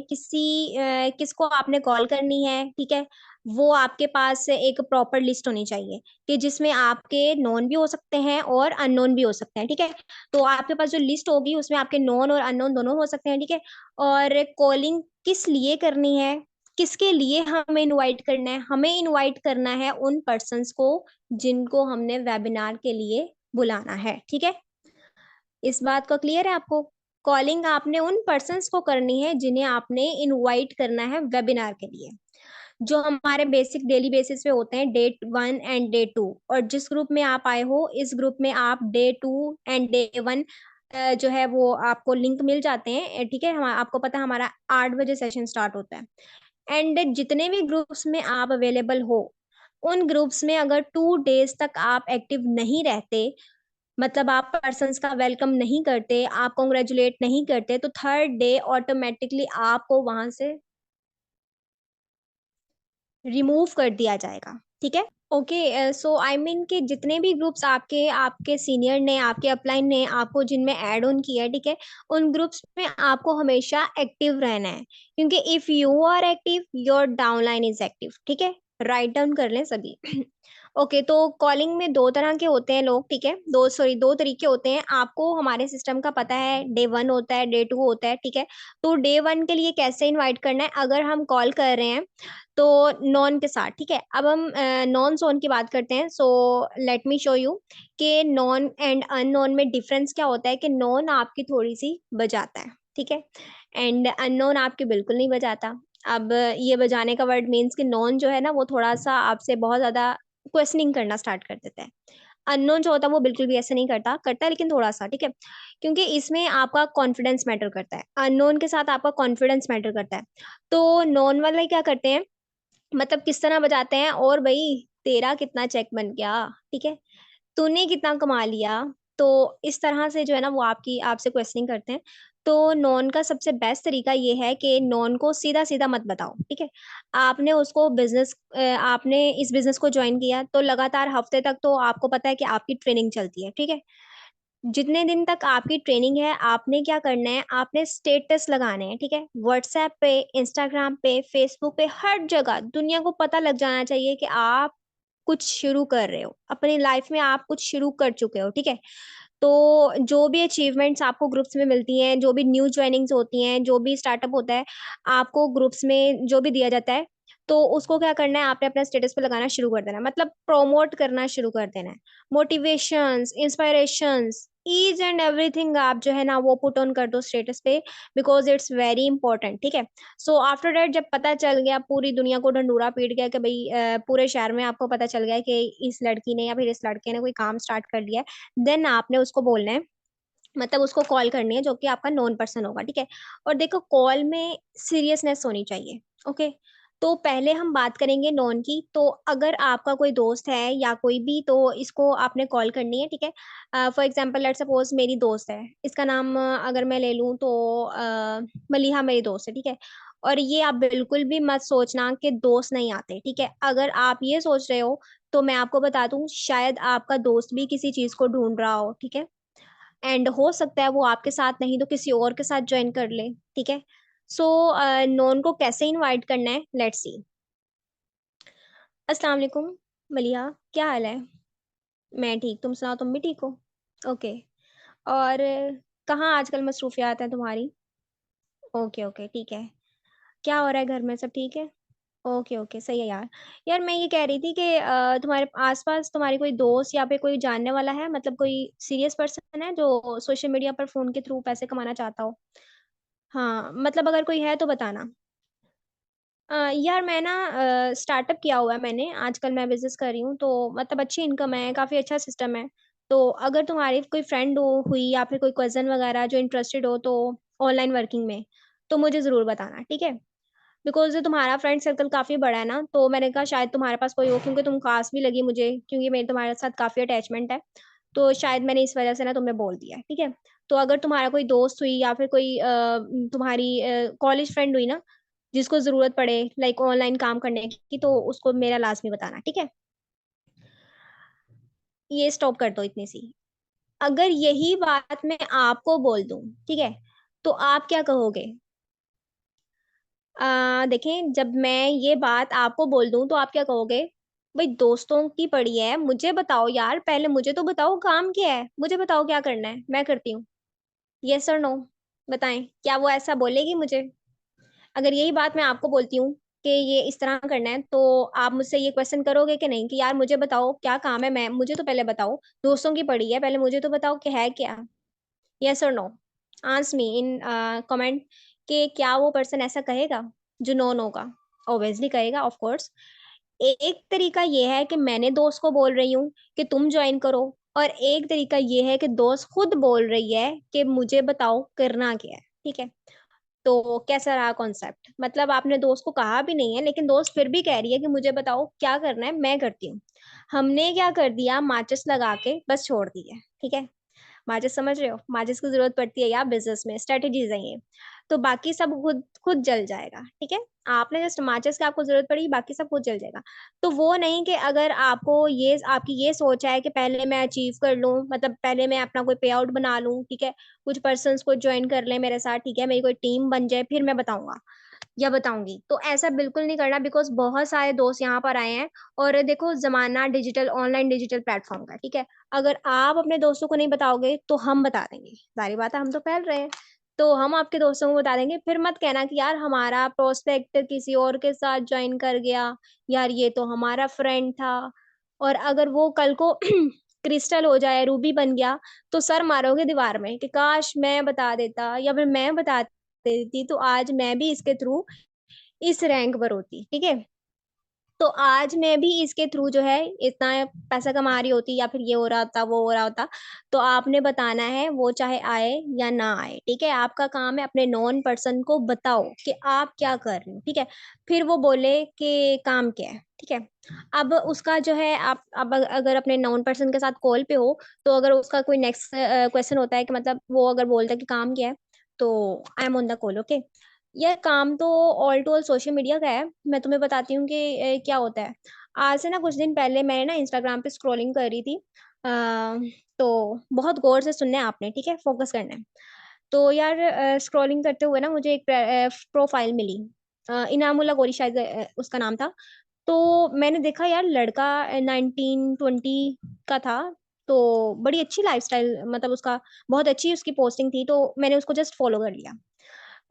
किसको आपने कॉल करनी है, ठीक है। वो आपके पास एक प्रॉपर लिस्ट होनी चाहिए कि जिसमें आपके नोन भी हो सकते हैं और अननोन भी हो सकते हैं, ठीक है। तो आपके पास जो लिस्ट होगी उसमें आपके नोन और अननोन दोनों हो सकते हैं, ठीक है। और कॉलिंग किस लिए करनी है, किसके लिए हमें इनवाइट करना है, हमें इनवाइट करना है उन पर्सन्स को जिनको हमने वेबिनार के लिए बुलाना है, ठीक है। इस बात का क्लियर है आपको। कॉलिंग आपने उन पर्सन्स को करनी है जिन्हें आपने इनवाइट करना है वेबिनार के लिए, जो हमारे बेसिक डेली बेसिस पे होते हैं, डे 1 एंड डे 2। और जिस ग्रुप में आप आए हो, इस ग्रुप में आप डे 2 एंड डे 1 जो है वो आपको लिंक मिल जाते हैं, ठीक है। हम आपको पता है हमारा 8 बजे सेशन स्टार्ट होता है। एंड जितने भी ग्रुप्स में आप अवेलेबल हो, उन ग्रुप्स में अगर 2 डेज तक आप एक्टिव नहीं रहते, मतलब आप पर्सन्स का वेलकम नहीं करते, आप कॉन्ग्रेचुलेट नहीं करते, तो थर्ड डे ऑटोमेटिकली आपको वहां से रिमूव कर दिया जाएगा, ठीक है। ओके, सो आई मीन कि जितने भी ग्रुप्स आपके आपके सीनियर ने, आपके अपलाइन ने आपको जिनमें ऐड ऑन किया है, ठीक है, उन ग्रुप्स में आपको हमेशा एक्टिव रहना है, क्योंकि if you are active your downline is active, ठीक है। राइट डाउन कर लें सभी। ओके, तो कॉलिंग में दो तरह के होते हैं लोग, ठीक है, दो तरीके होते हैं। आपको हमारे सिस्टम का पता है, डे 1 होता है, डे 2 होता है, ठीक है। तो डे 1 के लिए कैसे इनवाइट करना है, अगर हम कॉल कर रहे हैं तो नॉन के साथ, ठीक है। अब हम नॉन जोन की बात करते हैं। So let me show you कि नॉन एंड अननोन में डिफरेंस क्या होता है, कि नॉन आपकी थोड़ी सी बजाता है, ठीक है, एंड अननोन आपके बिल्कुल नहीं बजाता। अब ये बजाने का वर्ड मीन्स कि नॉन जो है ना वो थोड़ा सा आपसे बहुत ज्यादा क्वेश्चनिंग करना स्टार्ट कर देता है। अननोन जो होता है वो बिल्कुल भी ऐसा नहीं करता, करता है लेकिन थोड़ा सा, ठीक है। क्योंकि इसमें आपका कॉन्फिडेंस मैटर करता है, अननोन के साथ आपका कॉन्फिडेंस मैटर करता है। तो नॉन वाले क्या करते हैं, मतलब किस तरह बजाते हैं, और भाई तेरा कितना चेक बन गया, ठीक है, तूने कितना कमा लिया। तो इस तरह से जो है ना वो आपकी आपसे क्वेश्चनिंग करते हैं। तो नॉन का सबसे बेस्ट तरीका ये है कि नॉन को सीधा सीधा मत बताओ, ठीक है। आपने उसको आपने इस बिजनेस को ज्वाइन किया तो लगातार हफ्ते तक तो आपको पता है कि आपकी ट्रेनिंग चलती है, ठीक है। जितने दिन तक आपकी ट्रेनिंग है, आपने क्या करना है, आपने स्टेटस लगाने हैं, ठीक है। व्हाट्सएप पे, इंस्टाग्राम पे, फेसबुक पे, हर जगह दुनिया को पता लग जाना चाहिए कि आप कुछ शुरू कर रहे हो अपनी लाइफ में, आप कुछ शुरू कर चुके हो, ठीक है। तो जो भी अचीवमेंट्स आपको ग्रुप्स में मिलती हैं, जो भी न्यू ज्वाइनिंग्स होती हैं, जो भी स्टार्टअप होता है, आपको ग्रुप्स में जो भी दिया जाता है, तो उसको क्या करना है, आपने अपना स्टेटस पे लगाना शुरू कर देना है, मतलब प्रमोट करना शुरू कर देना है। मोटिवेशंस, इंस्पायरेशंस, ईच एंड एवरीथिंग आप जो है ना वो पुट ऑन कर दो स्टेटस पे, बिकॉज इट्स वेरी इंपॉर्टेंट, ठीक है। सो आफ्टर दैट जब पता चल गया, पूरी दुनिया को ढंडूरा पीट गया कि भाई पूरे शहर में आपको पता चल गया कि इस लड़की ने या फिर इस लड़के ने कोई काम स्टार्ट कर लिया है, देन आपने उसको बोलना है, मतलब उसको कॉल करनी है, जो कि आपका नॉन पर्सन होगा, ठीक है। और देखो कॉल में सीरियसनेस होनी चाहिए, ओके। तो पहले हम बात करेंगे नॉन की। तो अगर आपका कोई दोस्त है या कोई भी, तो इसको आपने कॉल करनी है, ठीक है। फॉर एग्जाम्पल लेट सपोज मेरी दोस्त है, इसका नाम अगर मैं ले लूँ तो मलिहा मेरी दोस्त है, ठीक है। और ये आप बिल्कुल भी मत सोचना कि दोस्त नहीं आते, ठीक है। अगर आप ये सोच रहे हो तो मैं आपको बता दूं, शायद आपका दोस्त भी किसी चीज को ढूंढ रहा हो, ठीक है। एंड हो सकता है वो आपके साथ नहीं तो किसी और के साथ ज्वाइन कर ले, ठीक है। सो नॉन को कैसे इनवाइट करना है, लेट्स सी। अस्सलाम वालेकुम मलिया, क्या हाल है? मैं ठीक, तुम सुनाओ, तुम भी ठीक हो? ओके। और कहाँ आजकल मसरूफियात है तुम्हारी? ओके ओके, ठीक है। क्या हो रहा है, घर में सब ठीक है? ओके ओके, सही है यार। यार मैं ये कह रही थी कि तुम्हारे आसपास तुम्हारी कोई दोस्त या फिर कोई जानने वाला है, मतलब कोई सीरियस पर्सन है जो सोशल मीडिया पर फोन के थ्रू पैसे कमाना चाहता हो? हाँ मतलब अगर कोई है तो बताना। यार मैं ना स्टार्टअप किया हुआ है मैंने। आजकल मैं बिजनेस कर रही हूँ, तो मतलब अच्छी इनकम है, काफी अच्छा सिस्टम है। तो अगर तुम्हारी कोई फ्रेंड हो हुई या फिर कोई कजन वगैरह जो इंटरेस्टेड हो तो ऑनलाइन वर्किंग में, तो मुझे जरूर बताना, ठीक है। बिकॉज तुम्हारा फ्रेंड सर्कल काफी बड़ा है ना, तो मैंने कहा शायद तुम्हारे पास कोई हो, क्योंकि तुम खास भी लगी मुझे, क्योंकि मेरे तुम्हारे साथ काफी अटैचमेंट है। तो शायद मैंने इस वजह से ना तुम्हें बोल दिया है, ठीक है। तो अगर तुम्हारा कोई दोस्त हुई या फिर कोई तुम्हारी कॉलेज फ्रेंड हुई ना, जिसको जरूरत पड़े लाइक ऑनलाइन काम करने की, तो उसको मेरा लाजमी बताना, ठीक है। ये स्टॉप कर दो इतनी सी। अगर यही बात मैं आपको बोल दूं, ठीक है, तो आप क्या कहोगे? देखें, जब मैं ये बात आपको बोल दूं तो आप क्या कहोगे? भाई दोस्तों की पड़ी है, मुझे बताओ यार, पहले मुझे तो बताओ काम क्या है, मुझे बताओ क्या करना है, मैं करती हूँ। यस और नो, बताएं, क्या वो ऐसा बोलेगी मुझे? अगर यही बात मैं आपको बोलती हूँ कि ये इस तरह करना है, तो आप मुझसे ये क्वेश्चन करोगे कि नहीं, कि यार मुझे बताओ क्या काम है, मैं मुझे तो पहले बताओ, दोस्तों की पड़ी है, पहले मुझे तो बताओ कि है क्या। यस और no, answer me in comment, कि क्या वो पर्सन ऐसा कहेगा जो नो नो का? ऑब्वियसली कहेगा, ऑफ कोर्स। एक तरीका ये है कि मैंने दोस्त को बोल रही हूँ कि तुम ज्वाइन करो, और एक तरीका ये है कि दोस्त खुद बोल रही है कि मुझे बताओ करना क्या है, ठीक है। तो कैसा रहा कॉन्सेप्ट? मतलब आपने दोस्त को कहा भी नहीं है, लेकिन दोस्त फिर भी कह रही है कि मुझे बताओ क्या करना है, मैं करती हूँ। हमने क्या कर दिया, माचिस लगा के बस छोड़ दी है, ठीक है। माचिस समझ रहे हो, माचिस की जरूरत पड़ती है यार बिजनेस में, स्ट्रेटेजीज है ये। तो बाकी सब खुद खुद जल जाएगा, ठीक है। आपने जस्ट माचिस की आपको जरूरत पड़ी, बाकी सब खुद जल जाएगा। तो वो नहीं कि अगर आपको ये आपकी ये सोच है कि पहले मैं अचीव कर लूं, मतलब पहले मैं अपना कोई पे आउट बना लूं, ठीक है, कुछ पर्सन्स को ज्वाइन कर ले मेरे साथ, ठीक है, मेरी कोई टीम बन जाए, फिर मैं बताऊंगा या बताऊंगी, तो ऐसा बिल्कुल नहीं करना। बिकॉज बहुत सारे दोस्त यहाँ पर आए हैं, और देखो जमाना डिजिटल, ऑनलाइन डिजिटल प्लेटफॉर्म का, ठीक है। अगर आप अपने दोस्तों को नहीं बताओगे तो हम बता देंगे, सारी बात है, हम तो फैल रहे हैं, तो हम आपके दोस्तों को बता देंगे। फिर मत कहना कि यार हमारा प्रोस्पेक्ट किसी और के साथ ज्वाइन कर गया, यार ये तो हमारा फ्रेंड था। और अगर वो कल को क्रिस्टल हो जाए, रूबी बन गया, तो सर मारोगे दीवार में कि काश मैं बता देता, या फिर मैं बता देती तो आज मैं भी इसके थ्रू इस रैंक पर होती, ठीक है। तो आज मैं भी इसके थ्रू जो है इतना पैसा कमा रही होती, या फिर ये हो रहा होता, वो हो रहा होता। तो आपने बताना है, वो चाहे आए या ना आए, ठीक है। आपका काम है अपने नॉन पर्सन को बताओ कि आप क्या कर रहे हो, ठीक है। फिर वो बोले कि काम क्या है, ठीक है। अब उसका जो है, आप अब अगर अपने नॉन पर्सन के साथ कॉल पे हो, तो अगर उसका कोई नेक्स्ट क्वेश्चन होता है कि मतलब वो अगर बोलता है कि काम क्या है, तो I am on the call, okay. यह काम तो all to all social media का है। मैं तुम्हें बताती हूँ कि क्या होता है। आज से ना कुछ दिन पहले मैंने ना इंस्टाग्राम पे स्क्रॉलिंग कर रही थी, तो बहुत गौर से सुनना है आपने, ठीक है, फोकस करना है। तो यार स्क्रॉलिंग करते हुए ना मुझे एक प्रोफाइल मिली, इनामुल्ला गोरी शायद उसका नाम था। तो मैंने देखा यार लड़का 19-20 का था। तो बड़ी अच्छी लाइफस्टाइल, मतलब उसका बहुत अच्छी उसकी पोस्टिंग थी, तो मैंने उसको जस्ट फॉलो कर लिया।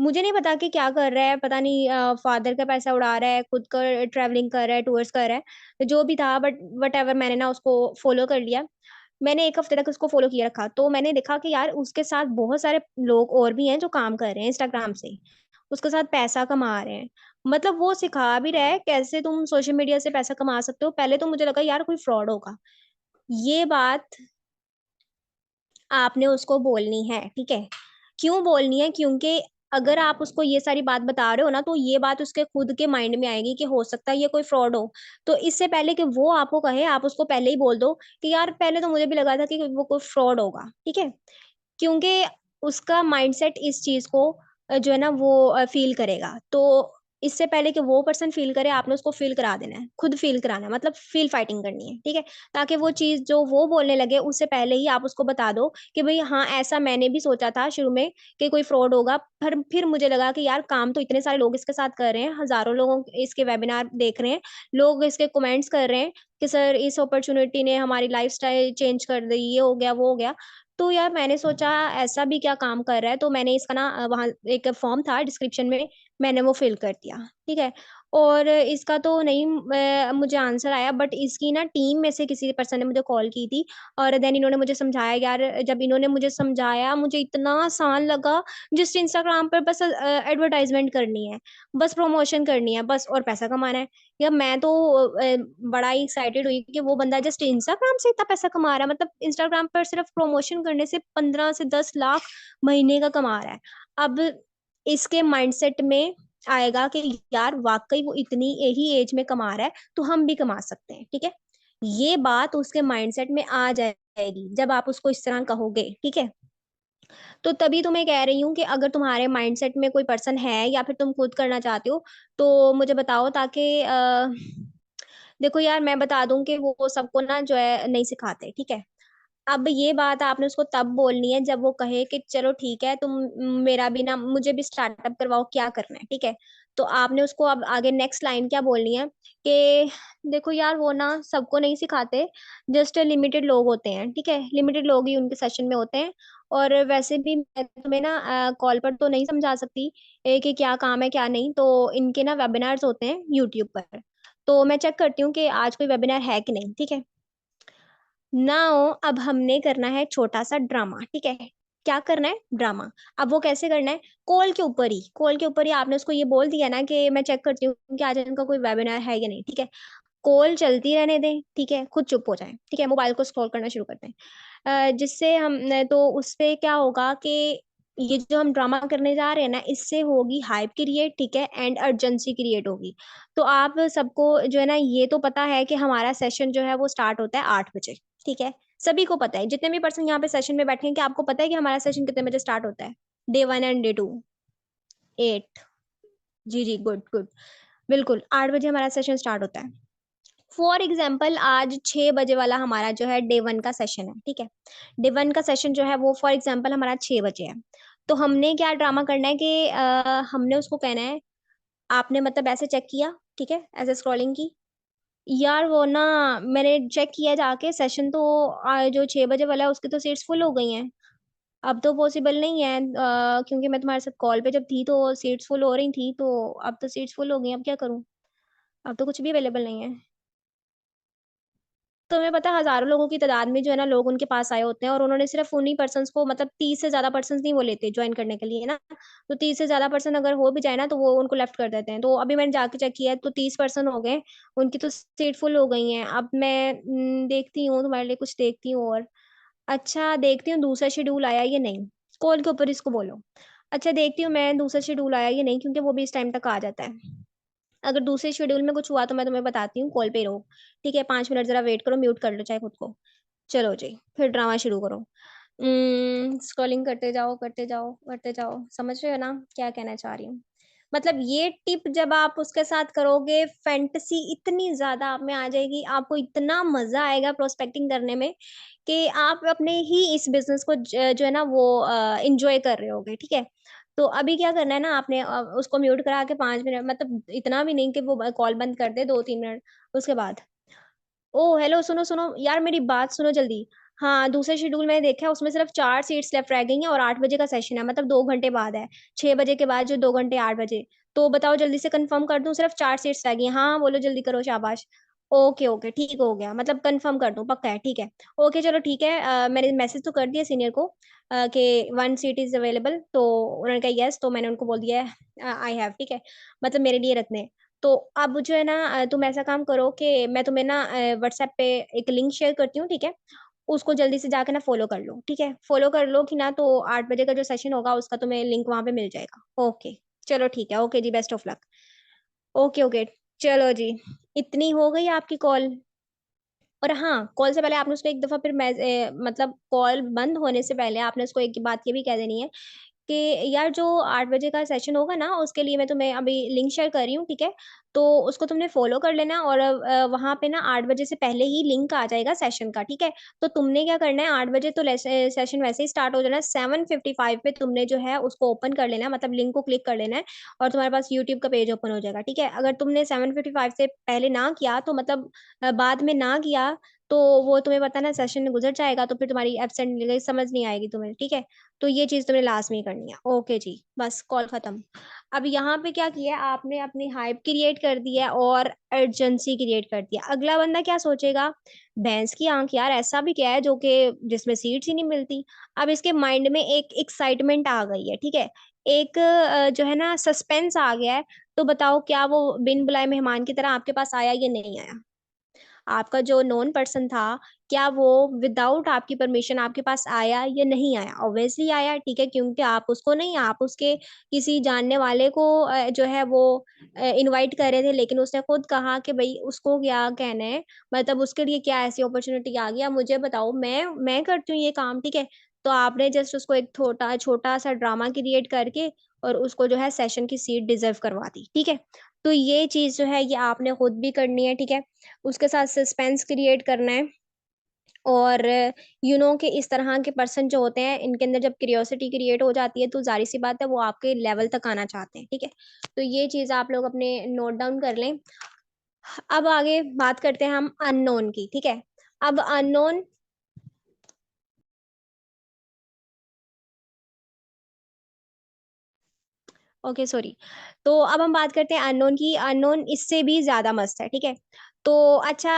मुझे नहीं पता कि क्या कर रहा है, पता नहीं फादर का पैसा उड़ा रहा है, खुद का ट्रैवलिंग कर रहा है, टूर्स कर रहा है, तो जो भी था, बट वट एवर, मैंने ना उसको फॉलो कर लिया। मैंने एक हफ्ते तक उसको फॉलो किया रखा, तो मैंने देखा कि यार उसके साथ बहुत सारे लोग और भी हैं जो काम कर रहे हैं इंस्टाग्राम से, उसके साथ पैसा कमा रहे हैं। मतलब वो सिखा भी रहा है कैसे तुम सोशल मीडिया से पैसा कमा सकते हो। पहले तो मुझे लगा यार कोई फ्रॉड होगा। ये बात आपने उसको बोलनी है, ठीक है। क्यों बोलनी है? क्योंकि अगर आप उसको ये सारी बात बता रहे हो ना, तो ये बात उसके खुद के माइंड में आएगी कि हो सकता है ये कोई फ्रॉड हो। तो इससे पहले कि वो आपको कहे, आप उसको पहले ही बोल दो कि यार पहले तो मुझे भी लगा था कि वो कोई फ्रॉड होगा, ठीक है। क्योंकि उसका माइंडसेट इस चीज को जो है ना वो फील करेगा। तो इससे पहले कि वो पर्सन फील करे, आपने उसको फील करा देना है, खुद फील कराना है, मतलब फील फाइटिंग करनी है, ठीक है। ताकि वो चीज जो वो बोलने लगे उससे पहले ही आप उसको बता दो कि भाई हाँ, ऐसा मैंने भी सोचा था शुरू में कि कोई फ्रॉड होगा, पर फिर मुझे लगा कि यार काम तो इतने सारे लोग इसके साथ कर रहे हैं, हजारों लोग इसके वेबिनार देख रहे हैं, लोग इसके कमेंट्स कर रहे हैं कि सर इस अपॉर्चुनिटी ने हमारी लाइफस्टाइल चेंज कर दी, ये हो गया, वो हो गया। तो यार मैंने सोचा ऐसा भी क्या काम कर रहा है, तो मैंने इसका ना वहाँ एक फॉर्म था डिस्क्रिप्शन में, मैंने वो फिल कर दिया, ठीक है। और इसका तो नहीं मुझे आंसर आया, बट इसकी ना टीम में से किसी पर्सन ने मुझे कॉल की थी, और देन इन्होंने मुझे समझाया यार, जब इन्होंने मुझे समझाया मुझे इतना आसान लगा। जस्ट इंस्टाग्राम पर बस एडवर्टाइजमेंट करनी है, बस प्रमोशन करनी है बस, और पैसा कमाना है। या मैं तो बड़ा ही एक्साइटेड हुई कि वो बंदा जस्ट इंस्टाग्राम से इतना पैसा कमा रहा है, मतलब इंस्टाग्राम पर सिर्फ प्रमोशन करने से 15 से 10 लाख महीने का कमा रहा है। अब इसके माइंडसेट में आएगा कि यार वाकई वो इतनी यही एज में कमा रहा है, तो हम भी कमा सकते हैं, ठीक है। ये बात उसके माइंडसेट में आ जाएगी जब आप उसको इस तरह कहोगे, ठीक है। तो तभी तो मैं कह रही हूँ कि अगर तुम्हारे माइंडसेट में कोई पर्सन है या फिर तुम खुद करना चाहते हो, तो मुझे बताओ, ताकि देखो यार, मैं बता दूं कि वो सबको ना जो है नहीं सिखाते, ठीक है। अब ये बात आपने उसको तब बोलनी है जब वो कहे कि चलो ठीक है, तुम मेरा भी ना, मुझे भी स्टार्टअप करवाओ, क्या करना है, ठीक है। तो आपने उसको अब आगे नेक्स्ट लाइन क्या बोलनी है कि देखो यार, वो ना सबको नहीं सिखाते, जस्ट लिमिटेड लोग होते हैं, ठीक है, लिमिटेड लोग ही उनके सेशन में होते हैं। और वैसे भी मैं तुम्हें ना कॉल पर तो नहीं समझा सकती कि क्या काम है क्या नहीं, तो इनके ना वेबिनार्स होते हैं यूट्यूब पर। तो मैं चेक करती हूँ कि आज कोई वेबिनार है कि नहीं, ठीक है। नाउ अब हमने करना है छोटा सा ड्रामा, ठीक है। क्या करना है? ड्रामा। अब वो कैसे करना है? कॉल के ऊपर ही आपने उसको ये बोल दिया ना कि मैं चेक करती हूँ कि आज इनका कोई वेबिनार है या नहीं, ठीक है। कॉल चलती रहने दें, ठीक है, खुद चुप हो जाए, ठीक है, मोबाइल को स्क्रॉल करना शुरू करते हैं। जिससे हम तो उस पे क्या होगा कि ये जो हम ड्रामा करने जा रहे हैं ना, इससे होगी हाइप क्रिएट, ठीक है, एंड अर्जेंसी क्रिएट होगी। तो आप सबको जो है ना, ये तो पता है कि हमारा सेशन जो है वो स्टार्ट होता है 8 बजे, ठीक है। सभी को पता है, जितने भी पर्सन यहाँ पे सेशन में बैठे हैं, कि आपको पता है कि हमारा सेशन कितने बजे स्टार्ट होता है? Day 1 and day 2। 8। जी जी, गुड गुड। बिल्कुल 8 बजे हमारा सेशन स्टार्ट होता है। फॉर एग्जाम्पल आज 6 बजे वाला हमारा जो है डे 1 का सेशन है, ठीक है। डे 1 का सेशन जो है वो फॉर एग्जाम्पल हमारा 6 बजे है। तो हमने क्या ड्रामा करना है कि हमने उसको कहना है, आपने मतलब ऐसे चेक किया, ठीक है, ऐसे स्क्रॉलिंग की। यार वो ना, मैंने चेक किया जाके सेशन तो जो 6 बजे वाला है उसकी तो सीट्स फुल हो गई हैं। अब तो पॉसिबल नहीं है, क्योंकि मैं तुम्हारे साथ कॉल पे जब थी तो सीट्स फुल हो रही थी, तो अब तो सीट्स फुल हो गई, अब क्या करूं? अब तो कुछ भी अवेलेबल नहीं है। तुम्हें पता है हजारों लोगों की तादाद में जो है ना, लोग उनके पास आए होते हैं, और उन्होंने सिर्फ उन्हीं पर्सन्स को, मतलब 30 से ज्यादा पर्सन्स नहीं वो लेते ज्वाइन करने के लिए ना। तो 30 से ज्यादा पर्सन अगर हो भी जाए ना, तो वो उनको लेफ्ट कर देते हैं। तो अभी मैंने जाके चेक किया है, तो 30 पर्सन हो गए, उनकी तो सीट फुल हो गई हैं। अब मैं देखती हूँ तुम्हारे लिए कुछ देखती हूँ और। अच्छा, देखती हूँ दूसरा शेड्यूल आया या नहीं। कॉल के ऊपर इसको बोलो। अच्छा, देखती हूँ मैं दूसरा शेड्यूल आया या नहीं, क्योंकि वो भी इस टाइम तक आ जाता है। अगर दूसरे शेड्यूल में कुछ हुआ तो मैं तुम्हें बताती हूँ, कॉल पे ही रहो। ठीक है, 5 मिनट जरा वेट करो, म्यूट कर लो चाहे खुद को। चलो जी, फिर ड्रामा शुरू करो। स्क्रॉलिंग करते जाओ करते जाओ करते जाओ, समझ रहे हो ना क्या कहना चाह रही हूँ? मतलब ये टिप जब आप उसके साथ करोगे, फैंटेसी इतनी ज्यादा आप में आ जाएगी, आपको इतना मजा आएगा प्रोस्पेक्टिंग करने में, कि आप अपने ही इस बिजनेस को जो है ना वो इंजॉय कर रहे होगे, ठीक है। तो अभी क्या करना है ना, आपने उसको म्यूट करा के 5 मिनट, मतलब इतना भी नहीं कि वो कॉल बंद कर दे, 2-3 मिनट उसके बाद। ओ हेलो, सुनो सुनो यार, मेरी बात सुनो जल्दी। हाँ, दूसरे शेड्यूल मैंने देखा है, उसमें सिर्फ 4 सीट्स लेफ्ट रह गई हैं, और 8 बजे का सेशन है, मतलब 2 घंटे बाद है। 6 बजे के बाद जो 2 घंटे, 8 बजे। तो बताओ जल्दी से कंफर्म कर दूं, सिर्फ 4 सीट्स रह गई हैं। हाँ बोलो, जल्दी करो, शाबाश। ओके ओके, ठीक हो गया, मतलब कंफर्म कर दूं, पक्का है, ठीक है। ओके चलो ठीक है, मैंने मैसेज तो कर दिया सीनियर को कि 1 सीट इज अवेलेबल, तो उन्होंने कहा यस, तो मैंने उनको बोल दिया है आई हैव, ठीक है, मतलब मेरे लिए रखने। तो अब जो है ना, तुम ऐसा काम करो कि मैं तुम्हें ना व्हाट्सएप पे एक लिंक शेयर करती हूँ, ठीक है। उसको जल्दी से जाके ना फॉलो कर लो, ठीक है, फॉलो कर लो कि ना, तो 8 बजे का जो सेशन होगा उसका तुम्हें लिंक वहां पे मिल जाएगा। ओके। चलो ठीक है, ओके जी, best of luck. Okay okay. चलो जी। इतनी हो गई आपकी कॉल। और हाँ, कॉल से पहले आपने उसको एक दफा फिर मतलब कॉल बंद होने से पहले आपने उसको एक बात ये भी कह देनी है कि यार जो 8 बजे का सेशन होगा ना, उसके लिए मैं तुम्हें अभी लिंक शेयर कर रही हूँ, ठीक है। तो उसको तुमने फॉलो कर लेना, और वहां पे ना 8 बजे से पहले ही लिंक आ जाएगा सेशन का, ठीक है। तो तुमने क्या करना है, 8 बजे तो सेशन वैसे ही स्टार्ट हो जाना है, 7:55 पे तुमने जो है उसको ओपन कर लेना है, मतलब लिंक को क्लिक कर लेना है, और तुम्हारे पास यूट्यूब का पेज ओपन हो जाएगा, ठीक है। अगर तुमने 7:55 से पहले ना किया, तो मतलब बाद में ना किया, तो वो तुम्हें पता ना सेशन गुजर जाएगा, तो फिर तुम्हारी एब्सेंट समझ नहीं आएगी तुम्हें, ठीक है। तो ये चीज तुमने लास्ट में ही करनी है। ओके जी, बस कॉल खत्म। अब यहाँ पे क्या किया है आपने, अपनी हाइप क्रिएट कर दी है और अर्जेंसी क्रिएट कर दिया। अगला बंदा क्या सोचेगा, भैंस की आंख यार, ऐसा भी क्या है जो कि जिसमें सीट्स ही नहीं मिलती। अब इसके माइंड में एक एक्साइटमेंट आ गई है, ठीक है, एक जो है ना सस्पेंस आ गया है। तो बताओ क्या वो बिन बुलाए मेहमान की तरह आपके पास आया या नहीं आया? आपका जो नोन पर्सन था, क्या वो विदाउट आपकी परमिशन आपके पास आया या नहीं आया? ऑब्वियसली आया, ठीक है, क्योंकि आप उसको नहीं, आप उसके किसी जानने वाले को जो है वो इनवाइट कर रहे थे, लेकिन उसने खुद कहा कि भाई उसको क्या कहना है, मतलब उसके लिए क्या ऐसी अपॉर्चुनिटी आ गया, मुझे बताओ, मैं करती हूँ ये काम, ठीक है। तो आपने जस्ट उसको एक छोटा छोटा सा ड्रामा क्रिएट करके और उसको जो है सेशन की सीट डिजर्व करवा दी, ठीक है। तो ये चीज जो है ये आपने खुद भी करनी है, ठीक है। उसके साथ सस्पेंस क्रिएट करना है। और कि इस तरह के पर्सन जो होते हैं, इनके अंदर जब क्यूरियोसिटी क्रिएट हो जाती है तो जाहिर सी बात है वो आपके लेवल तक आना चाहते हैं, ठीक है। तो ये चीज आप लोग अपने नोट डाउन कर लें। अब आगे बात करते हैं हम अननोन की, ठीक है। अब अननोन, ओके सॉरी। तो अब हम बात करते हैं अननोन की। अननोन इससे भी ज्यादा मस्त है, ठीक है। तो अच्छा,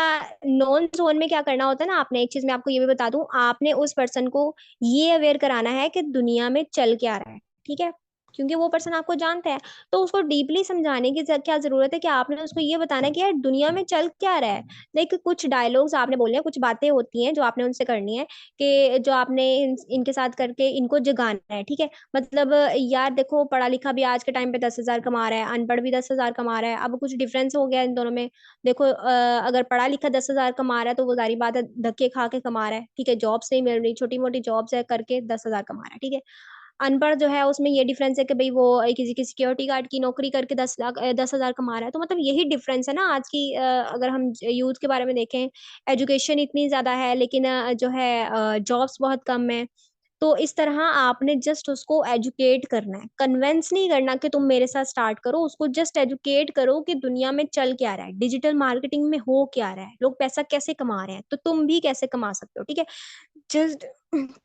नॉन जोन में क्या करना होता है ना, आपने एक चीज मैं आपको ये भी बता दूं, आपने उस पर्सन को ये अवेयर कराना है कि दुनिया में चल क्या रहा है, ठीक है। क्योंकि वो पर्सन आपको जानता है, तो उसको डीपली समझाने की क्या जरूरत है कि आपने उसको ये बताना है कि यार दुनिया में चल क्या रहा है। लाइक कुछ डायलॉग्स आपने बोलने हैं, कुछ बातें होती हैं जो आपने उनसे करनी है, कि जो आपने इनके साथ करके इनको जगाना है, ठीक है। मतलब यार देखो, पढ़ा लिखा भी आज के टाइम पे 10,000 कमा रहा है, अनपढ़ भी 10,000 कमा रहा है, अब कुछ डिफरेंस हो गया इन दोनों में। देखो अगर पढ़ा लिखा 10,000 कमा रहा है तो वो जारी बात है धक्के खा के कमा रहा है, ठीक है, जॉब्स नहीं मिल रही, छोटी मोटी जॉब्स है करके 10,000 कमा रहा है, ठीक है। अनपढ़ जो है उसमें ये डिफरेंस है कि भाई वो किसी की सिक्योरिटी गार्ड की नौकरी करके 10,000 कमा रहा है। तो मतलब यही डिफरेंस है ना आज की, अगर हम यूथ के बारे में देखें, एजुकेशन इतनी ज्यादा है लेकिन जो है जॉब्स बहुत कम है। तो इस तरह आपने जस्ट उसको एजुकेट करना है, कन्वेंस नहीं करना कि तुम मेरे साथ स्टार्ट करो, उसको जस्ट एजुकेट करो कि दुनिया में चल क्या रहा है, डिजिटल मार्केटिंग में हो क्या रहा है, लोग पैसा कैसे कमा रहे हैं, तो तुम भी कैसे कमा सकते हो, ठीक है। जस्ट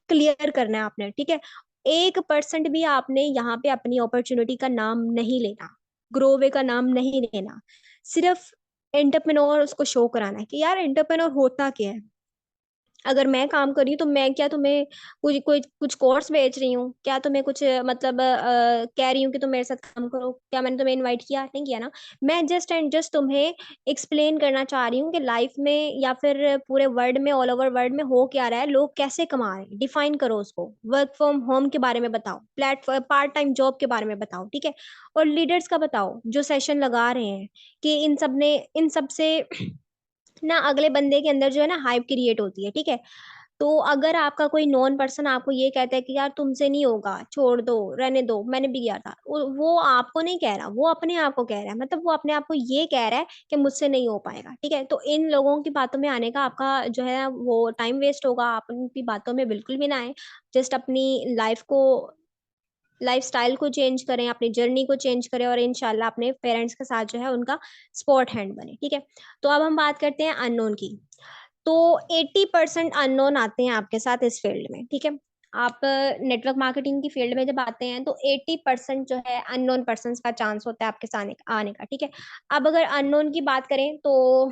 क्लियर करना है आपने, ठीक है। 1% भी आपने यहाँ पे अपनी अपॉर्चुनिटी का नाम नहीं लेना, ग्रोवे का नाम नहीं लेना। सिर्फ एंटरप्रेन्योर उसको शो कराना है कि यार एंटरप्रेन्योर होता क्या है। अगर मैं काम कर रही हूँ तो मैं क्या तुम्हें कुछ कोई कुछ कोर्स बेच रही हूँ क्या, तुम्हें कुछ मतलब कह रही हूँ कि तुम मेरे साथ काम करो, क्या मैंने तुम्हें इनवाइट किया? नहीं किया ना। मैं जस्ट एंड जस्ट तुम्हें एक्सप्लेन करना चाह रही हूँ कि लाइफ में या फिर पूरे वर्ल्ड में, ऑल ओवर वर्ल्ड में हो क्या रहा है, लोग कैसे कमा रहे हैं, डिफाइन करो उसको। वर्क फ्रॉम होम के बारे में बताओ, प्लेटफॉर्म पार्ट टाइम जॉब के बारे में बताओ, ठीक है। और लीडर्स का बताओ जो सेशन लगा रहे हैं, कि इन सब से ना अगले बंदे के अंदर जो है ना हाइप क्रिएट होती है, ठीक है। तो अगर आपका कोई नॉन पर्सन आपको ये कहता है कि यार तुमसे नहीं होगा, छोड़ दो, रहने दो, मैंने भी किया था, वो आपको नहीं कह रहा, वो अपने आप को कह रहा है, मतलब वो अपने आप को ये कह रहा है कि मुझसे नहीं हो पाएगा, ठीक है। तो इन लोगों की बातों में आने का आपका जो है वो टाइम वेस्ट होगा, आप उनकी बातों में बिल्कुल भी ना आए। जस्ट अपनी लाइफ स्टाइल को चेंज करें, अपनी जर्नी को चेंज करें और इंशाल्लाह अपने पेरेंट्स के साथ जो है उनका स्पॉट हैंड बने, ठीक है। तो अब हम बात करते हैं अननोन की। तो 80% अननोन आते हैं आपके साथ इस फील्ड में, ठीक है। आप नेटवर्क मार्केटिंग की फील्ड में जब आते हैं तो 80% जो है अननोन पर्सन का चांस होता है आपके सामने आने का, ठीक है। अब अगर अननोन की बात करें तो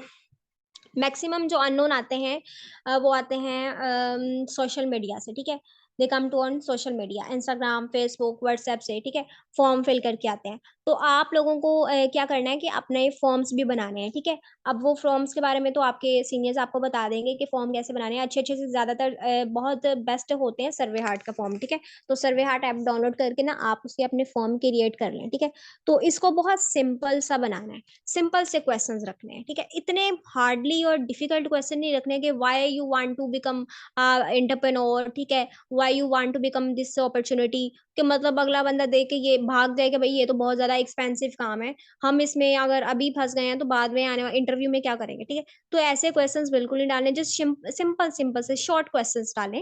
मैक्सिमम जो अननोन आते हैं वो आते हैं सोशल मीडिया से, ठीक है। They come to on social media, Instagram, Facebook, WhatsApp से, ठीक है। फॉर्म फिल करके आते हैं। तो आप लोगों को क्या करना है कि अपने फॉर्म्स भी बनाने हैं, ठीक है। अब वो फॉर्म्स के बारे में तो आपके सीनियर्स आपको बता देंगे कि फॉर्म कैसे बनाने हैं, अच्छे अच्छे से, ज्यादातर बहुत बेस्ट होते हैं सर्वे हार्ट का फॉर्म, ठीक है। तो सर्वे हार्ट ऐप डाउनलोड करके ना आप उसके अपने फॉर्म क्रिएट कर लें, ठीक है। तो इसको बहुत सिंपल सा बनाना है, सिंपल से क्वेश्चंस रखने हैं, ठीक है। इतने हार्डली और डिफिकल्ट क्वेश्चन नहीं रखने के why you want to become entrepreneur, ठीक है, why you want to become this opportunity, कि मतलब अगला बंदा देख के ये भाग जाए कि भाई ये तो बहुत ज्यादा एक्सपेंसिव काम है, हम इसमें अगर अभी फंस गए हैं तो बाद में आने वाले इंटरव्यू में क्या करेंगे, ठीक है। तो ऐसे क्वेश्चंस बिल्कुल नहीं डालने, जस्ट सिंपल सिंपल से शॉर्ट क्वेश्चंस डालें।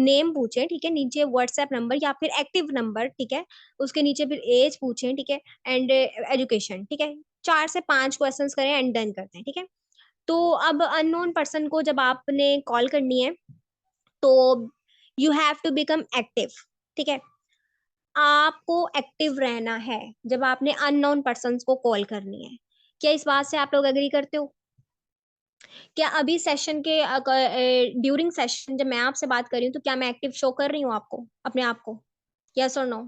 नेम पूछें, ठीक है, नीचे व्हाट्सएप नंबर या फिर एक्टिव नंबर, ठीक है, उसके नीचे फिर एज पूछें, ठीक है, एंड एजुकेशन, ठीक है। 4 से 5 क्वेश्चंस करें एंड डन करते हैं, ठीक है। तो अब अननोन पर्सन को जब आपने कॉल करनी है तो you have to become active, ठीक है। आपको एक्टिव रहना है जब आपने अननोन पर्सन्स को कॉल करनी है। क्या इस बात से आप लोग एग्री करते हो? क्या अभी सेशन के ड्यूरिंग सेशन जब मैं आपसे बात कर रही हूँ तो क्या मैं एक्टिव शो कर रही हूँ आपको, अपने आप को? यस और no?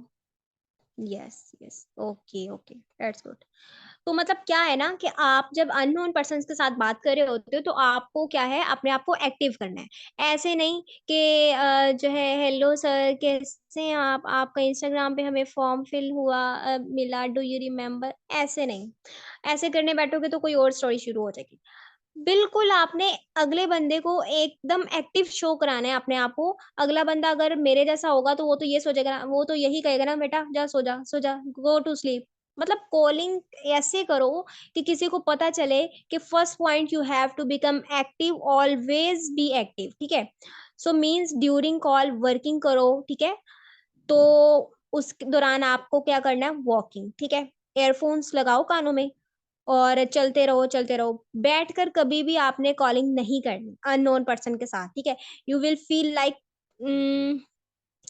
Yes yes, okay okay, that's good. तो मतलब क्या है ना कि आप जब अननोन पर्सन के साथ बात कर रहे होते हो तो आपको क्या है, अपने आप को एक्टिव करना है। ऐसे नहीं कि जो है हेलो सर कैसे हैं आप, आपका इंस्टाग्राम पे हमें फॉर्म फिल हुआ, मिला, डू यू रिमेम्बर, ऐसे नहीं। ऐसे करने बैठोगे तो कोई और स्टोरी शुरू हो जाएगी। बिल्कुल आपने अगले बंदे को एकदम एक्टिव शो कराना है अपने आप को। अगला बंदा अगर मेरे जैसा होगा तो वो तो ये सोचेगा ना, वो तो यही कहेगा ना, बेटा जा सो जा, गो टू स्लीप। मतलब कॉलिंग ऐसे करो कि किसी को पता चले कि first point you have to become active, always be active, ठीक है। So means during call working करो, ठीक है। तो उस दौरान आपको क्या करना है, वॉकिंग, ठीक है। एयरफोन्स लगाओ कानों में और चलते रहो चलते रहो। बैठकर कभी भी आपने कॉलिंग नहीं करनी अननोन पर्सन के साथ, ठीक है। यू विल फील लाइक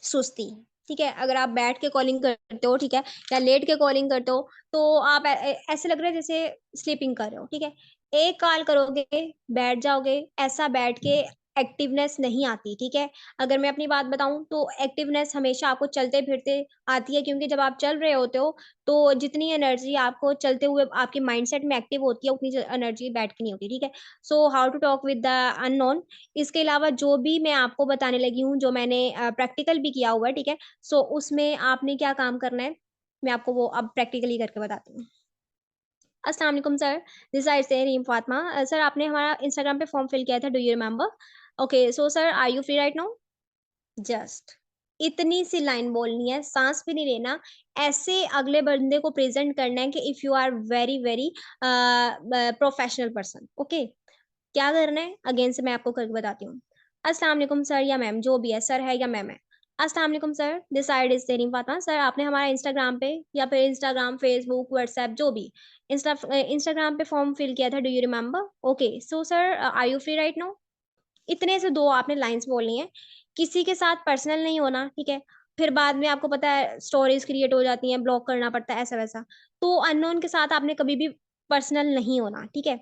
सुस्ती, ठीक है। अगर आप बैठ के कॉलिंग करते हो, ठीक है, या लेट के कॉलिंग करते हो तो आप ऐसे लग रहा है जैसे स्लीपिंग कर रहे हो, ठीक है। एक कॉल करोगे, बैठ जाओगे, ऐसा बैठ के एक्टिवनेस नहीं आती, ठीक है। अगर मैं अपनी बात बताऊं तो एक्टिवनेस हमेशा आपको चलते फिरते आती है, क्योंकि जब आप चल रहे होते हो तो जितनी एनर्जी आपको चलते हुए आपके माइंडसेट में एक्टिव होती है उतनी एनर्जी बैठ के नहीं होती, ठीक है। So how to talk with the unknown. इसके अलावा जो भी मैं आपको बताने लगी हूँ, जो मैंने प्रैक्टिकल भी किया हुआ है, ठीक है। सो उसमें आपने क्या काम करना है, मैं आपको वो अब प्रैक्टिकली करके बताती हूँ। अस्सलाम वालेकुम सर, दिस साइड से रीम फातिमा। सर आपने हमारा इंस्टाग्राम पे फॉर्म फिल किया था, do you remember? Okay, so sir are you free right now? Just इतनी सी लाइन बोलनी है, सांस भी नहीं लेना। ऐसे अगले बंदे को प्रेजेंट करना है कि if you are very very professional person, okay. क्या करना है अगेन से मैं आपको करके बताती हूँ। अस्सलाम वालेकुम सर या मैम, जो भी है, सर है या मैम है। अस्सलाम वालेकुम सर, दिस साइड इज तेरी फातिमा। सर आपने हमारा इंस्टाग्राम पे या फिर इंस्टाग्राम, फेसबुक, व्हाट्सएप, जो भी इंस्टाग्राम पे फॉर्म फिल किया था, do you remember? Okay, so sir are you free right now? इतने से दो आपने लाइंस बोलनी है। किसी के साथ पर्सनल नहीं होना, ठीक है। फिर बाद में आपको पता है स्टोरीज क्रिएट हो जाती हैं, ब्लॉक करना पड़ता है, ऐसा वैसा। तो अननोन के साथ आपने कभी भी पर्सनल नहीं होना, ठीक है।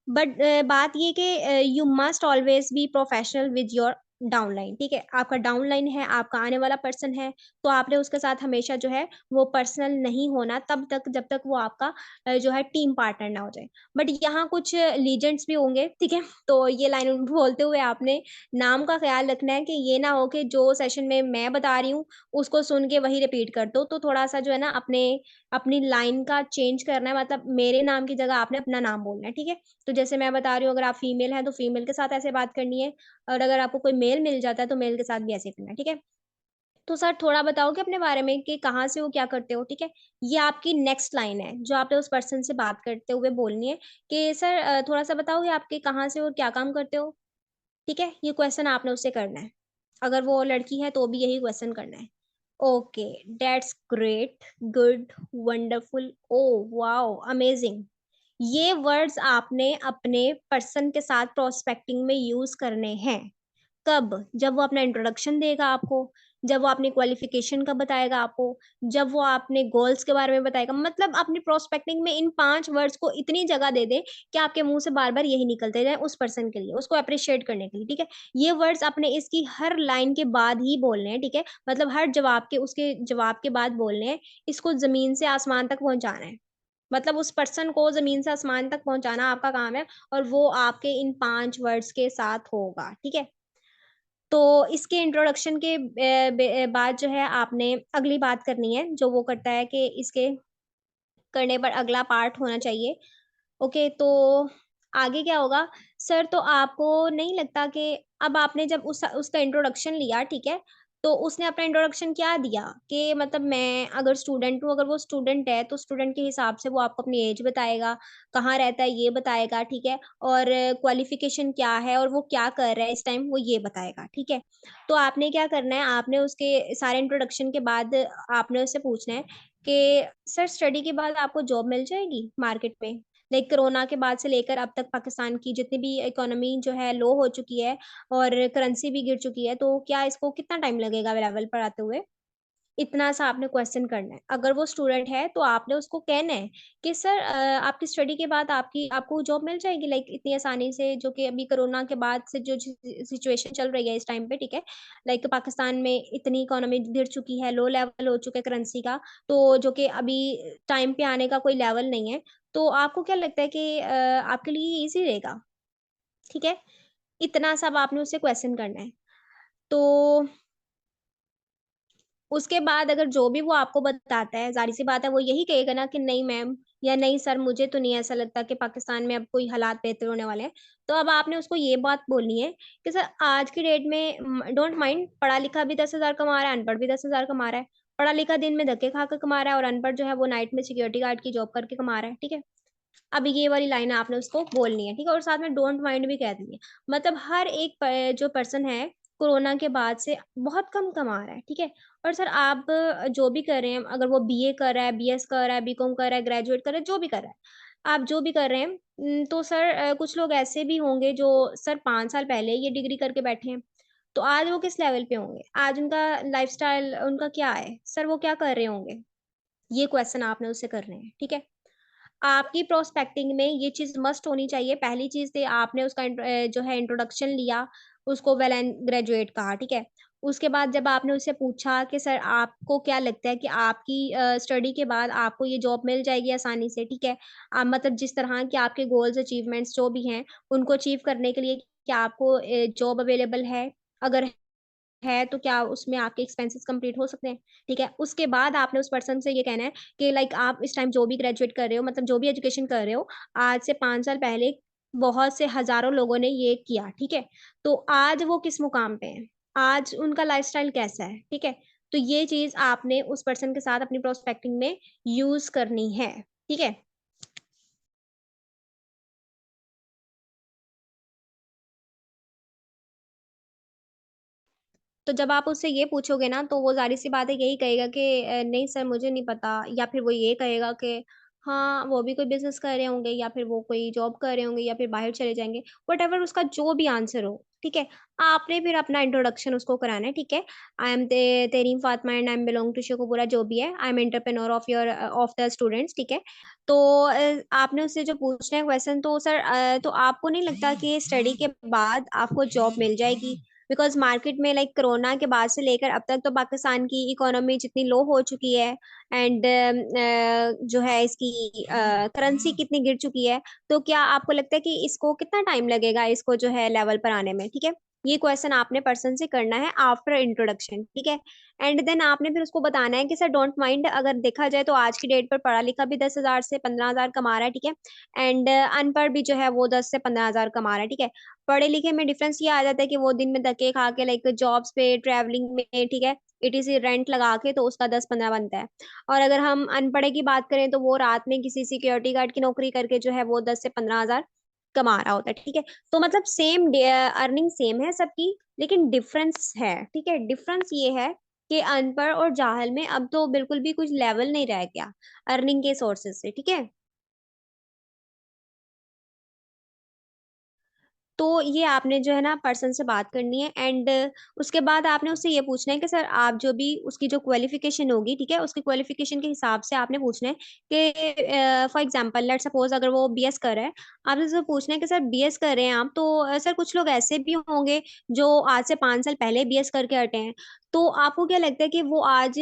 बट बात ये कि you must always be professional with your downline, ठीक है। आपका डाउनलाइन है, आपका आने वाला पर्सन है, तो आपने उसके साथ हमेशा जो है वो पर्सनल नहीं होना तब तक जब तक वो आपका जो है टीम पार्टनर ना हो जाए। बट यहाँ कुछ लीजेंड्स भी होंगे, ठीक है। तो ये लाइन बोलते हुए आपने नाम का ख्याल रखना है कि ये ना हो कि जो सेशन में मैं बता रही हूँ उसको सुन के वही रिपीट कर दो। तो थोड़ा सा जो है ना अपने अपनी लाइन का चेंज करना है, मतलब मेरे नाम की जगह आपने अपना नाम बोलना है, ठीक है। तो जैसे मैं बता रही हूँ, अगर आप फीमेल हैं तो फीमेल के साथ ऐसे बात करनी है, और अगर आपको कोई मेल मिल जाता है तो मेल के साथ भी ऐसे करना है, ठीक है। तो सर थोड़ा बताओगे अपने बारे में कि कहाँ से हो, क्या करते हो, ठीक है। ये आपकी नेक्स्ट लाइन है जो आपने उस पर्सन से बात करते हुए बोलनी है कि सर थोड़ा सा बताओगे आपके कहाँ से हो और क्या काम करते हो, ठीक है। ये क्वेश्चन आपने उससे करना है। अगर वो लड़की है तो भी यही क्वेश्चन करना है। Okay, that's great, good, wonderful, oh wow, amazing. ये वर्ड्स आपने अपने पर्सन के साथ प्रोस्पेक्टिंग में यूज करने हैं। कब? जब वो अपना इंट्रोडक्शन देगा आपको, जब वो अपनी क्वालिफिकेशन का बताएगा आपको, जब वो अपने गोल्स के बारे में बताएगा। मतलब अपनी प्रोस्पेक्टिंग में इन 5 वर्ड्स को इतनी जगह दे दे कि आपके मुंह से बार बार यही निकलते जाए उस पर्सन के लिए, उसको अप्रिशिएट करने के लिए, ठीक है। ये वर्ड्स अपने इसकी हर लाइन के बाद ही बोलने हैं, ठीक है। मतलब हर जवाब के, उसके जवाब के बाद बोलने हैं। इसको जमीन से आसमान तक पहुंचाना है। मतलब उस पर्सन को जमीन से आसमान तक पहुंचाना आपका काम है, और वो आपके इन 5 वर्ड्स के साथ होगा, ठीक है। तो इसके इंट्रोडक्शन के बाद जो है आपने अगली बात करनी है, जो वो करता है कि इसके करने पर अगला पार्ट होना चाहिए। ओके, तो आगे क्या होगा? सर तो आपको नहीं लगता कि अब आपने जब उसका इंट्रोडक्शन लिया, ठीक है, तो उसने अपना इंट्रोडक्शन क्या दिया कि मतलब मैं अगर स्टूडेंट हूँ, अगर वो स्टूडेंट है तो स्टूडेंट के हिसाब से वो आपको अपनी एज बताएगा, कहाँ रहता है ये बताएगा, ठीक है, और क्वालिफिकेशन क्या है और वो क्या कर रहा है इस टाइम वो ये बताएगा, ठीक है। तो आपने क्या करना है, आपने उसके सारे इंट्रोडक्शन के बाद आपने उससे पूछना है कि सर स्टडी के बाद आपको जॉब मिल जाएगी मार्केट में? लाइक कोरोना के बाद से लेकर अब तक पाकिस्तान की जितनी भी इकोनॉमी जो है लो हो चुकी है और करेंसी भी गिर चुकी है, तो क्या इसको कितना टाइम लगेगा लेवल पर आते हुए? इतना सा आपने क्वेश्चन करना है। अगर वो स्टूडेंट है तो आपने उसको कहना है कि सर आपकी स्टडी के बाद आपकी आपको जॉब मिल जाएगी लाइक इतनी आसानी से, जो कि अभी कोरोना के बाद से जो सिचुएशन चल रही है इस टाइम पे, ठीक है। लाइक पाकिस्तान में इतनी इकोनॉमी गिर चुकी है, लो लेवल हो चुका है करेंसी का, तो जो कि अभी टाइम पे आने का कोई लेवल नहीं है। तो आपको क्या लगता है कि आपके लिए इजी रहेगा? ठीक है, इतना सब आपने उससे क्वेश्चन करना है। तो उसके बाद अगर जो भी वो आपको बताता है, ज़ाहिर सी बात है वो यही कहेगा ना कि नहीं मैम, या नहीं सर, मुझे तो नहीं ऐसा लगता कि पाकिस्तान में अब कोई हालात बेहतर होने वाले हैं। तो अब आपने उसको ये बात बोलनी है कि सर आज की डेट में डोंट माइंड, पढ़ा लिखा भी 10,000 कमा रहा है, अनपढ़ भी 10,000 कमा रहा है। पढ़ा लिखा दिन में धक्के खा कर कमा रहा है और अनपढ़ जो है वो नाइट में सिक्योरिटी गार्ड की जॉब करके कमा रहा है, ठीक है। अब ये वाली लाइन आपने उसको बोलनी है, ठीक है, और साथ में डोंट माइंड भी कह देनी है। मतलब हर एक जो पर्सन है कोरोना के बाद से बहुत कम कमा रहा है, ठीक है। और सर आप जो भी कर रहे हैं, अगर वो बीए कर रहा है, बीएस कर रहा है, बीकॉम कर रहा है, ग्रेजुएट कर रहा है, जो भी कर रहा है, आप जो भी कर रहे हैं, तो सर कुछ लोग ऐसे भी होंगे जो सर 5 साल पहले ये डिग्री करके बैठे हैं, तो आज वो किस लेवल पे होंगे, आज उनका लाइफस्टाइल उनका क्या है, सर वो क्या कर रहे होंगे, ये क्वेश्चन आपने उससे करने हैं, ठीक है। आपकी प्रोस्पेक्टिंग में ये चीज मस्ट होनी चाहिए। पहली चीज थी आपने उसका जो है इंट्रोडक्शन लिया, उसको वेल एंड ग्रेजुएट कहा, ठीक है। उसके बाद जब आपने उससे पूछा कि सर आपको क्या लगता है कि आपकी स्टडी के बाद आपको ये जॉब मिल जाएगी आसानी से, ठीक है। आप मतलब जिस तरह के आपके गोल्स अचीवमेंट्स जो भी हैं उनको अचीव करने के लिए क्या आपको जॉब अवेलेबल है, अगर है तो क्या उसमें आपके एक्सपेंसेस कंप्लीट हो सकते हैं, ठीक है। उसके बाद आपने उस पर्सन से ये कहना है कि लाइक आप इस टाइम जो भी ग्रेजुएट कर रहे हो, मतलब जो भी एजुकेशन कर रहे हो, आज से 5 साल पहले बहुत से हजारों लोगों ने ये किया, ठीक है। तो आज वो किस मुकाम पे हैं, आज उनका लाइफस्टाइल कैसा है, ठीक है। तो ये चीज आपने उस पर्सन के साथ अपनी प्रोस्पेक्टिंग में यूज करनी है, ठीक है। तो जब आप उससे ये पूछोगे ना तो वो ज़ाहिर सी बात है यही कहेगा कि नहीं सर मुझे नहीं पता, या फिर वो ये कहेगा कि हाँ वो भी कोई बिजनेस कर रहे होंगे, या फिर वो कोई जॉब कर रहे होंगे, या फिर बाहर चले जाएंगे, वट एवर उसका जो भी आंसर हो, ठीक है। आपने फिर अपना इंट्रोडक्शन उसको कराना है, ठीक है। I am Tehreem Fatima and I am belong to Sheikhupura, जो भी है, I am entrepreneur of your of the students, ठीक है। तो आपने उससे जो पूछना है क्वेश्चन, तो सर तो आपको नहीं लगता कि स्टडी के बाद आपको जॉब मिल जाएगी? बिकॉज मार्केट में लाइक कोरोना के बाद से लेकर अब तक तो पाकिस्तान की इकोनॉमी जितनी लो हो चुकी है, एंड जो है इसकी करेंसी कितनी गिर चुकी है, तो क्या आपको लगता है कि इसको कितना टाइम लगेगा इसको जो है लेवल पर आने में, ठीक है। ये क्वेश्चन आपने पर्सन से करना है आफ्टर इंट्रोडक्शन, ठीक है। एंड देन आपने फिर उसको बताना है कि सर डोंट माइंड, अगर देखा जाए तो आज की डेट पर पढ़ा लिखा भी 10,000 से 15,000 कमा रहा है, ठीक है। एंड अनपढ़ भी जो है वो 10 से 15,000 कमा रहा है, ठीक है। पढ़े लिखे में डिफरेंस ये आ जाता है कि वो दिन में धक्के खा के लाइक जॉब्स पे, ट्रैवलिंग में, ठीक है, ETC रेंट लगा के तो उसका 10-15 बनता है। और अगर हम अनपढ़े की बात करें तो वो रात में किसी सिक्योरिटी गार्ड की नौकरी करके जो है वो 10 से 15,000 कमा रहा होता है, ठीक है। तो मतलब सेम अर्निंग सेम है सबकी, लेकिन डिफरेंस है, ठीक है। डिफरेंस ये है कि अनपढ़ और जाहिल में अब तो बिल्कुल भी कुछ लेवल नहीं रह गया अर्निंग के सोर्सेज से, ठीक है। तो ये आपने जो है ना पर्सन से बात करनी है, एंड उसके बाद आपने उससे ये पूछना है कि सर आप जो भी उसकी जो क्वालिफिकेशन होगी, ठीक है, उसकी क्वालिफिकेशन के हिसाब से आपने पूछना है कि फॉर एग्जांपल लेट सपोज अगर वो बीएस कर रहा है, आपने उससे पूछना है कि सर बीएस कर रहे हैं आप, तो सर कुछ लोग ऐसे भी होंगे जो आज से 5 साल पहले बीएस करके हटे हैं, तो आपको क्या लगता है कि वो आज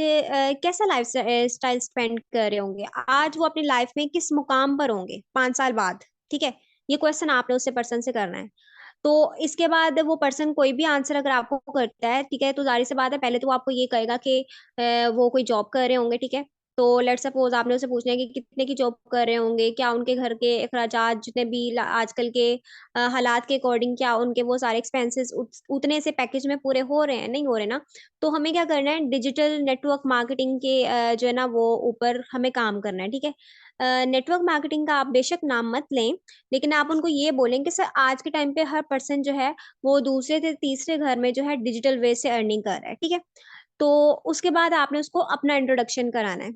कैसा लाइफ स्टाइल स्पेंड कर रहे होंगे, आज वो अपनी लाइफ में किस मुकाम पर होंगे 5 साल बाद, ठीक है। ये क्वेश्चन आपने उससे पर्सन से करना है। तो इसके बाद वो पर्सन कोई भी आंसर अगर आपको करता है, ठीक है, तो जाहिर सी बात है पहले तो वो आपको ये कहेगा कि वो कोई जॉब कर रहे होंगे, ठीक है। तो लेट्स सपोज आपने उसे पूछना है कि कितने की जॉब कर रहे होंगे, क्या उनके घर के अखराजात जितने भी आजकल के हालात के अकॉर्डिंग क्या उनके वो सारे एक्सपेंसेस उतने से पैकेज में पूरे हो रहे हैं, नहीं हो रहे ना। तो हमें क्या करना है, डिजिटल नेटवर्क मार्केटिंग के जो है ना वो ऊपर हमें काम करना है, ठीक है। नेटवर्क मार्केटिंग का आप बेशक नाम मत लें, लेकिन आप उनको ये बोलें कि सर आज के टाइम पे हर पर्सन जो है वो दूसरे से तीसरे घर में जो है डिजिटल वे से अर्निंग कर रहा है, ठीक है। तो उसके बाद आपने उसको अपना इंट्रोडक्शन कराना है।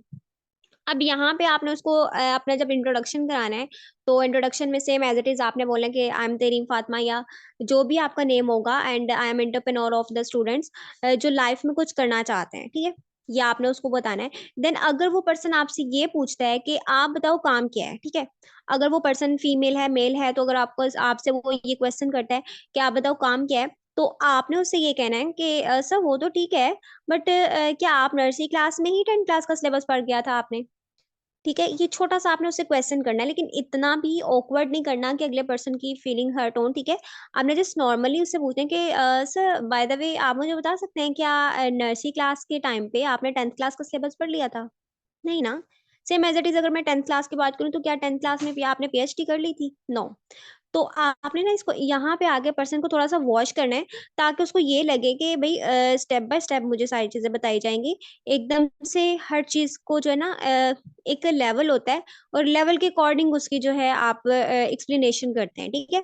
अब यहाँ पे आपने उसको अपना जब इंट्रोडक्शन कराना है, तो इंट्रोडक्शन में सेम एज इट इज आपने बोलना है कि आई एम तेरीम फातिमा, या जो भी आपका नेम होगा, and I am entrepreneur of the students जो लाइफ में कुछ करना चाहते हैं, ठीक है। ये आपने उसको बताना है। देन अगर वो पर्सन आपसे ये पूछता है कि आप बताओ काम क्या है, ठीक है, अगर वो पर्सन फीमेल है मेल है, तो अगर आपको आपसे वो ये क्वेश्चन करता है कि आप बताओ काम क्या है, तो आपने उससे ये कहना है कि सर वो तो ठीक है, बट क्या आप नर्सरी क्लास में ही 10th क्लास का सिलेबस पढ़ गया था आपने? ठीक है, ये छोटा सा आपने उससे क्वेश्चन करना है, लेकिन इतना भी ऑकवर्ड नहीं करना कि अगले पर्सन की फीलिंग हर्ट हो, ठीक है। आपने जस्ट नॉर्मली उससे पूछना है कि सर बाय द वे आप मुझे बता सकते हैं क्या नर्सरी क्लास के टाइम पे आपने 10th क्लास का सिलेबस पढ़ लिया था? नहीं ना। सेम एज इट इज, अगर मैं 10th क्लास की बात करूँ तो क्या 10th क्लास में भी आपने पीएचडी कर ली थी? नो। तो आपने ना इसको यहाँ पे आगे पर्सन को थोड़ा सा वॉश करना है, ताकि उसको ये लगे कि भाई स्टेप बाय स्टेप मुझे सारी चीजें बताई जाएंगी। एकदम से हर चीज को जो है ना एक लेवल होता है, और लेवल के अकॉर्डिंग उसकी जो है आप एक्सप्लेनेशन करते हैं, ठीक है।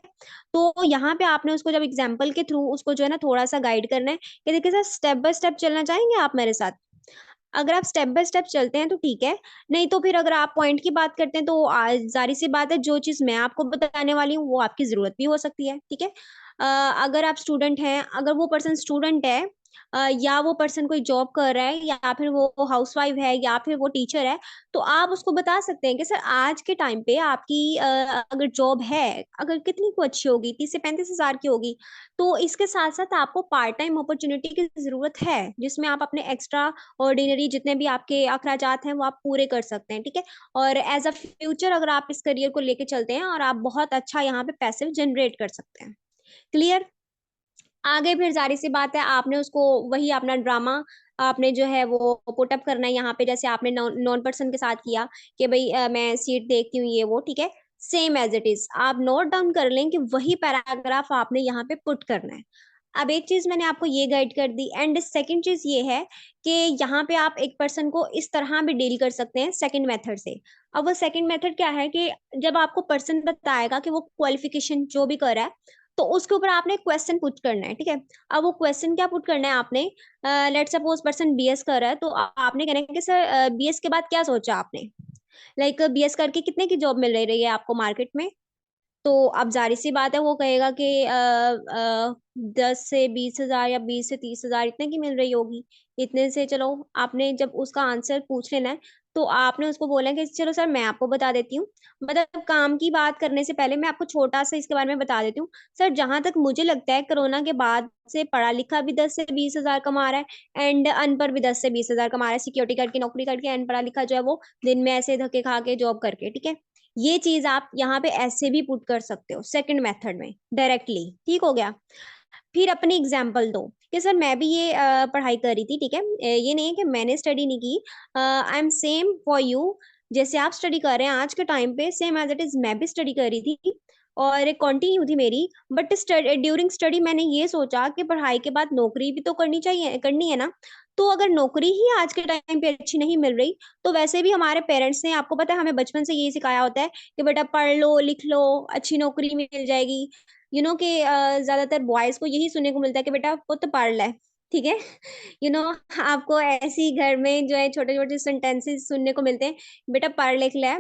तो यहाँ पे आपने उसको जब एग्जाम्पल के थ्रू उसको जो है ना थोड़ा सा गाइड करना है कि देखिए सर, स्टेप बाय स्टेप चलना चाहेंगे आप मेरे साथ? अगर आप स्टेप बाय स्टेप चलते हैं तो ठीक है, नहीं तो फिर अगर आप पॉइंट की बात करते हैं तो जारी सी बात है, जो चीज मैं आपको बताने वाली हूँ वो आपकी जरूरत भी हो सकती है, ठीक है। अगर आप स्टूडेंट हैं, अगर वो पर्सन स्टूडेंट है, या वो पर्सन कोई जॉब कर रहा है, या फिर वो हाउसवाइफ है, या फिर वो टीचर है, तो आप उसको बता सकते हैं कि सर आज के टाइम पे आपकी अगर जॉब है, अगर कितनी को अच्छी होगी, 30 से 35 हजार की होगी, तो इसके साथ साथ आपको पार्ट टाइम अपॉर्चुनिटी की जरूरत है, जिसमें आप अपने एक्स्ट्रा ऑर्डिनरी जितने भी आपके अखराजात हैं वो आप पूरे कर सकते हैं, ठीक है। और एज अ फ्यूचर अगर आप इस करियर को लेके चलते हैं, और आप बहुत अच्छा यहाँ पे पैसे जनरेट कर सकते हैं। क्लियर? आगे फिर जारी सी बात है, आपने उसको वही अपना ड्रामा आपने जो है वो पुटअप करना है यहाँ पे, जैसे आपने नॉन नॉन पर्सन के साथ किया कि भाई मैं सीट देखती हूँ ये वो, ठीक है। सेम एज इट इज आप नोट डाउन कर लें कि वही पैराग्राफ आपने यहाँ पे पुट करना है। अब एक चीज मैंने आपको ये गाइड कर दी, एंड सेकंड चीज ये है कि यहाँ पे आप एक पर्सन को इस तरह भी डील कर सकते हैं सेकंड मेथड से। अब वो सेकंड मेथड क्या है कि जब आपको पर्सन बताएगा कि वो क्वालिफिकेशन जो भी कर रहा है, तो उसके ऊपर आपने क्वेश्चन पुट करना है, ठीक है। अब वो क्वेश्चन क्या पुट करना है आपने, लेट सपोज पर्सन बीएस कर रहा है, तो आपने कहना है कि सर बीएस के बाद क्या सोचा आपने, लाइक बीएस करके कितने की जॉब मिल रही है आपको मार्केट में? तो अब जारी सी बात है, वो कहेगा कि 10 से 20 हजार या 20 से 30 हजार इतने की मिल रही होगी। इतने से चलो, आपने जब उसका आंसर पूछ लेना है, तो आपने उसको बोला कि चलो सर मैं आपको बता देती हूँ। मतलब काम की बात करने से पहले मैं आपको छोटा सा इसके बारे में बता देती हूँ। सर जहां तक मुझे लगता है, कोरोना के बाद से पढ़ा लिखा भी 10 से 20 हजार कमा रहा है, एंड अनपढ़ भी 10 से 20 हजार कमा रहा है, सिक्योरिटी गार्ड की नौकरी करके, एंड पढ़ा लिखा जो है वो दिन में ऐसे धक्के खा के जॉब करके, ठीक है। ये चीज आप यहाँ पे ऐसे भी पुट कर सकते हो सेकंड मेथड में डायरेक्टली, ठीक हो गया। फिर अपनी एग्जाम्पल दो कि सर मैं भी ये पढ़ाई कर रही थी, ठीक है। ये नहीं है कि मैंने स्टडी नहीं की, I am same for you. जैसे आप स्टडी कर रहे हैं आज के टाइम पे, सेम एज इट इज मैं भी स्टडी कर रही थी, और एक कंटिन्यू थी मेरी। बट ड्यूरिंग स्टडी मैंने ये सोचा कि पढ़ाई के बाद नौकरी भी तो करनी चाहिए, करनी है ना। तो अगर नौकरी ही आज के टाइम पे अच्छी नहीं मिल रही, तो वैसे भी हमारे पेरेंट्स ने, आपको पता है, हमें बचपन से यही सिखाया होता है कि बेटा पढ़ लो लिख लो, अच्छी नौकरी मिल जाएगी। यू नो कि ज्यादातर बॉयज को यही सुनने को मिलता है कि बेटा पुत्र पढ़ ले, ठीक है। यू नो, आपको ऐसी घर में जो है छोटे छोटे सेंटेंसेस सुनने को मिलते हैं, बेटा पढ़ लिख ले,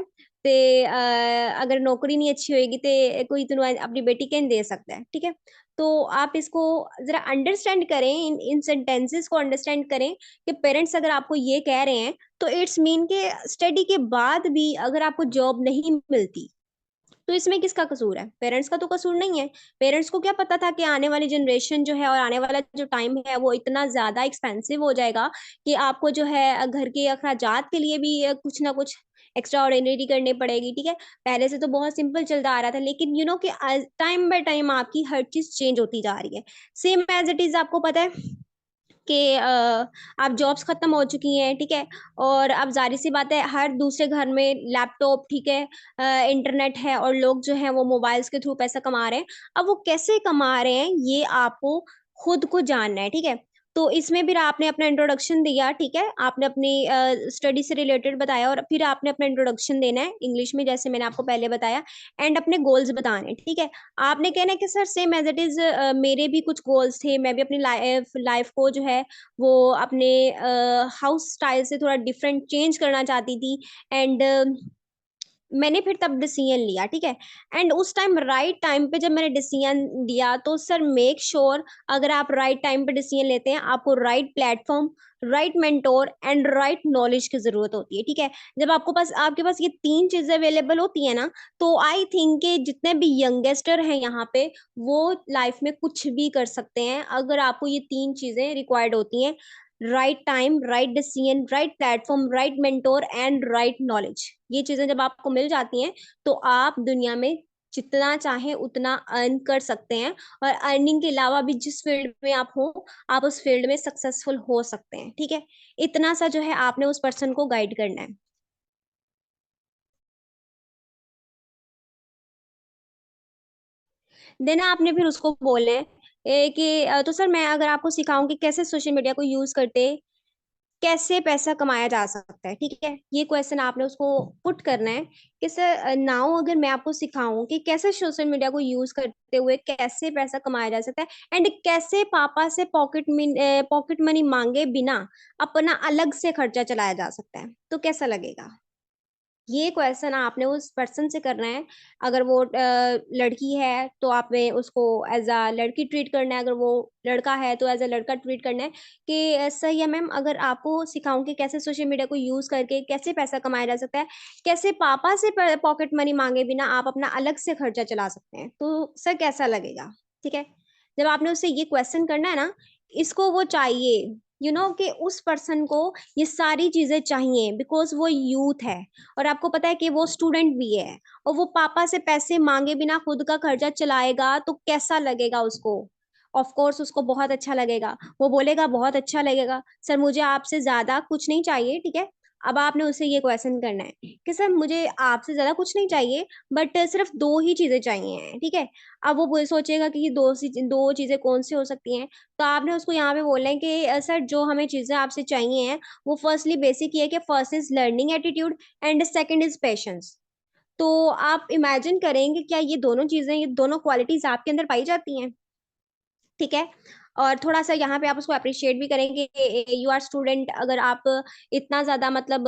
ते अगर नौकरी नहीं अच्छी होएगी तो कोई तुम अपनी बेटी कैन दे सकता है, ठीक है। तो आप इसको जरा अंडरस्टैंड करें, इन सेंटेंसेस को अंडरस्टैंड करें कि पेरेंट्स अगर आपको ये कह रहे हैं, तो इट्स मीन के स्टडी के बाद भी अगर आपको जॉब नहीं मिलती, तो इसमें किसका कसूर है? पेरेंट्स का तो कसूर नहीं है। पेरेंट्स को क्या पता था कि आने वाली जनरेशन जो है और आने वाला जो टाइम है वो इतना ज्यादा एक्सपेंसिव हो जाएगा कि आपको जो है घर के अखराजात के लिए भी कुछ ना कुछ एक्स्ट्रा ऑर्डिनरी करनी पड़ेगी, ठीक है। पहले से तो बहुत सिंपल चलता आ रहा था, लेकिन यू नो कि टाइम बाय टाइम आपकी हर चीज चेंज होती जा रही है। सेम एज इट इज, आपको पता है कि आप जॉब्स खत्म हो चुकी हैं, ठीक है। और अब जारी सी बात है, हर दूसरे घर में लैपटॉप, ठीक है, इंटरनेट है, और लोग जो है वो मोबाइल्स के थ्रू पैसा कमा रहे हैं। अब वो कैसे कमा रहे हैं ये आपको खुद को जानना है, ठीक है। तो इसमें फिर आपने अपना इंट्रोडक्शन दिया, ठीक है, आपने अपनी स्टडी से रिलेटेड बताया, और फिर आपने अपना इंट्रोडक्शन देना है इंग्लिश में, जैसे मैंने आपको पहले बताया, एंड अपने गोल्स बताने हैं, ठीक है। आपने कहना है कि sir same as it is मेरे भी कुछ गोल्स थे, मैं भी अपनी लाइफ लाइफ को जो है वो अपने हाउस स्टाइल से थोड़ा डिफरेंट चेंज करना चाहती थी, एंड मैंने फिर तब डिसीजन लिया, ठीक है। एंड उस टाइम राइट टाइम पे जब मैंने डिसीजन दिया, तो सर मेक श्योर अगर आप राइट टाइम पे डिसीजन लेते हैं, आपको right platform, right mentor and right knowledge की जरूरत होती है, ठीक है। जब आपके पास ये तीन चीजें अवेलेबल होती है ना, तो आई थिंक के जितने भी यंगस्टर हैं यहाँ पे, वो लाइफ में कुछ भी कर सकते हैं अगर आपको ये तीन चीजें रिक्वायर्ड होती हैं। Right time, right decision, right platform, right mentor and right knowledge. ये चीजें जब आपको मिल जाती हैं, तो आप दुनिया में जितना चाहे उतना अर्न कर सकते हैं। और अर्निंग के अलावा भी जिस फील्ड में आप हो, आप उस फील्ड में सक्सेसफुल हो सकते हैं, ठीक है। इतना सा जो है आपने उस पर्सन को गाइड करना है। देन आपने फिर उसको बोले कि तो सर मैं अगर आपको सिखाऊं कि कैसे सोशल मीडिया को यूज करते, कैसे पैसा कमाया जा सकता है, ठीक है, ये क्वेश्चन आपने उसको पुट करना है कि सर नाउ अगर मैं आपको सिखाऊं कि कैसे सोशल मीडिया को यूज करते हुए कैसे पैसा कमाया जा सकता है, एंड कैसे पापा से पॉकेट मनी मांगे बिना अपना अलग से खर्चा चलाया जा सकता है, तो कैसा लगेगा। ये क्वेश्चन आपने उस पर्सन से करना है। अगर वो लड़की है तो आपने उसको एज अ लड़की ट्रीट करना है, अगर वो लड़का है तो एज अ लड़का ट्रीट करना है कि सही है मैम, अगर आपको सिखाऊं कि कैसे सोशल मीडिया को यूज करके कैसे पैसा कमाया जा सकता है, कैसे पापा से पॉकेट मनी मांगे बिना आप अपना अलग से खर्चा चला सकते हैं, तो सर कैसा लगेगा, ठीक है। जब आपने उससे ये क्वेश्चन करना है ना, इसको वो चाहिए, कि उस पर्सन को ये सारी चीजें चाहिए, बिकॉज वो यूथ है और आपको पता है कि वो स्टूडेंट भी है, और वो पापा से पैसे मांगे बिना खुद का खर्चा चलाएगा तो कैसा लगेगा उसको। ऑफ कोर्स उसको बहुत अच्छा लगेगा, वो बोलेगा बहुत अच्छा लगेगा, सर मुझे आपसे ज्यादा कुछ नहीं चाहिए, ठीक है। अब आपने उससे ये क्वेश्चन करना है कि सर मुझे आपसे ज्यादा कुछ नहीं चाहिए, बट सिर्फ दो ही चीजें चाहिए हैं, ठीक है। अब वो सोचेगा कि ये दो चीजें कौन सी हो सकती हैं। तो आपने उसको यहाँ पे बोलना है कि सर जो हमें चीजें आपसे चाहिए हैं, वो फर्स्टली बेसिक ये है कि first is learning attitude and second is patience. तो आप इमेजिन करेंगे क्या ये दोनों चीजें, ये दोनों क्वालिटीज आपके अंदर पाई जाती हैं, ठीक है। और थोड़ा सा यहाँ पे आप उसको अप्रिशिएट भी करेंगे, यू आर स्टूडेंट, अगर आप इतना ज्यादा मतलब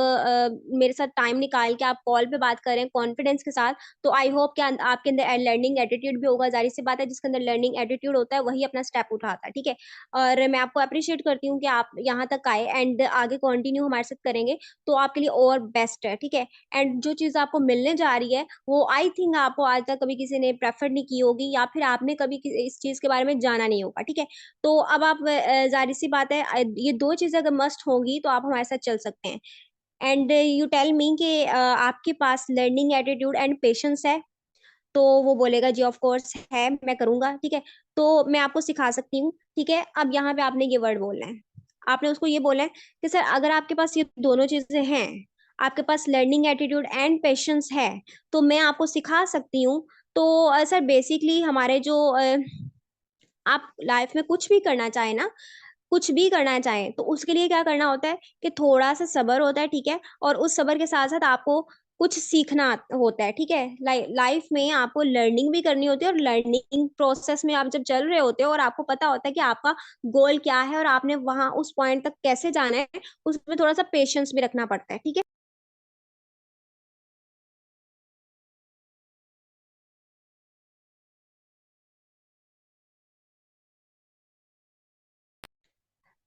मेरे साथ टाइम निकाल के आप कॉल पे बात करें कॉन्फिडेंस के साथ, तो आई होप कि आपके अंदर लर्निंग एटीट्यूड भी होगा। जाहिर सी बात है, जिसके अंदर लर्निंग एटीट्यूड होता है वही अपना स्टेप उठाता है, ठीक है। और मैं आपको अप्रिशिएट करती हूँ कि आप यहाँ तक आए एंड आगे कंटिन्यू हमारे साथ करेंगे, तो आपके लिए और बेस्ट है, ठीक है। एंड जो चीज आपको मिलने जा रही है, वो आई थिंक आपको आज तक कभी किसी ने प्रेफर नहीं की होगी, या फिर आपने कभी इस चीज के बारे में जाना नहीं होगा, ठीक है। तो अब आप जाहिर सी बात है, ये दो चीजें अगर मस्ट होंगी तो आप हमारे साथ चल सकते हैं। एंड यू टेल मी कि आपके पास लर्निंग एटीट्यूड एंड पेशेंस है। तो वो बोलेगा जी ऑफ कोर्स है, मैं करूंगा, ठीक है। तो मैं आपको सिखा सकती हूँ, ठीक है। अब यहाँ पे आपने ये वर्ड बोलना है, आपने उसको ये बोला है कि सर अगर आपके पास ये दोनों चीजें हैं, आपके पास लर्निंग एटीट्यूड एंड पेशेंस है, तो मैं आपको सिखा सकती हूँ। तो सर बेसिकली हमारे जो आप लाइफ में कुछ भी करना चाहे ना, कुछ भी करना चाहें, तो उसके लिए क्या करना होता है कि थोड़ा सा सब्र होता है, ठीक है। और उस सब्र के साथ साथ आपको कुछ सीखना होता है, ठीक है। लाइफ में आपको लर्निंग भी करनी होती है, और लर्निंग प्रोसेस में आप जब चल रहे होते हो और आपको पता होता है कि आपका गोल क्या है और आपने वहां उस पॉइंट तक कैसे जाना है, उसमें थोड़ा सा पेशेंस भी रखना पड़ता है, ठीक है।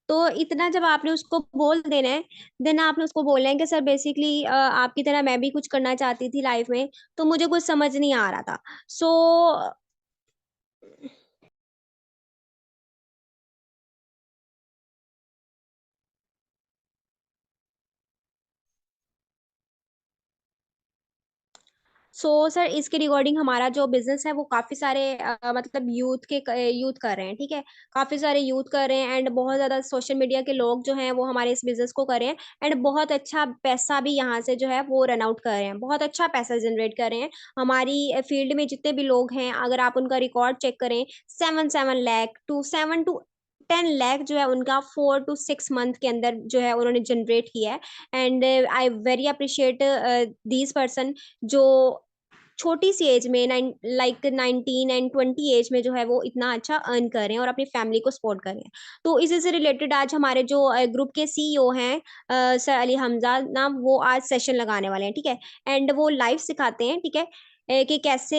तो इतना जब आपने उसको बोल देना है, देन आपने उसको बोलना है कि सर बेसिकली आपकी तरह मैं भी कुछ करना चाहती थी लाइफ में, तो मुझे कुछ समझ नहीं आ रहा था। सो सर इसके रिगार्डिंग हमारा जो बिजनेस है वो काफी सारे मतलब यूथ कर रहे हैं, ठीक है। काफी सारे यूथ कर रहे हैं, एंड बहुत ज्यादा सोशल मीडिया के लोग जो हैं वो हमारे इस बिजनेस को कर रहे हैं, एंड बहुत अच्छा पैसा भी यहाँ से जो है वो रन आउट कर रहे हैं, बहुत अच्छा पैसा जनरेट कर रहे हैं। हमारी फील्ड में जितने भी लोग हैं, अगर आप उनका रिकॉर्ड चेक करें, 7 7 लाख टू 7 to 10 लाख जो है उनका 4 to 6 मंथ के अंदर जो है उन्होंने जनरेट किया है। And I very appreciate these person, जो छोटी सी एज में लाइक 19 एंड 20 एज में जो है वो इतना अच्छा अर्न कर रहे हैं और अपनी फैमिली को सपोर्ट कर रहे हैं। तो इसी से रिलेटेड आज हमारे जो ग्रुप के सीईओ हैं सर अली हमजा ना, वो आज सेशन लगाने वाले हैं, ठीक है। एंड वो लाइव सिखाते हैं, ठीक है, कि कैसे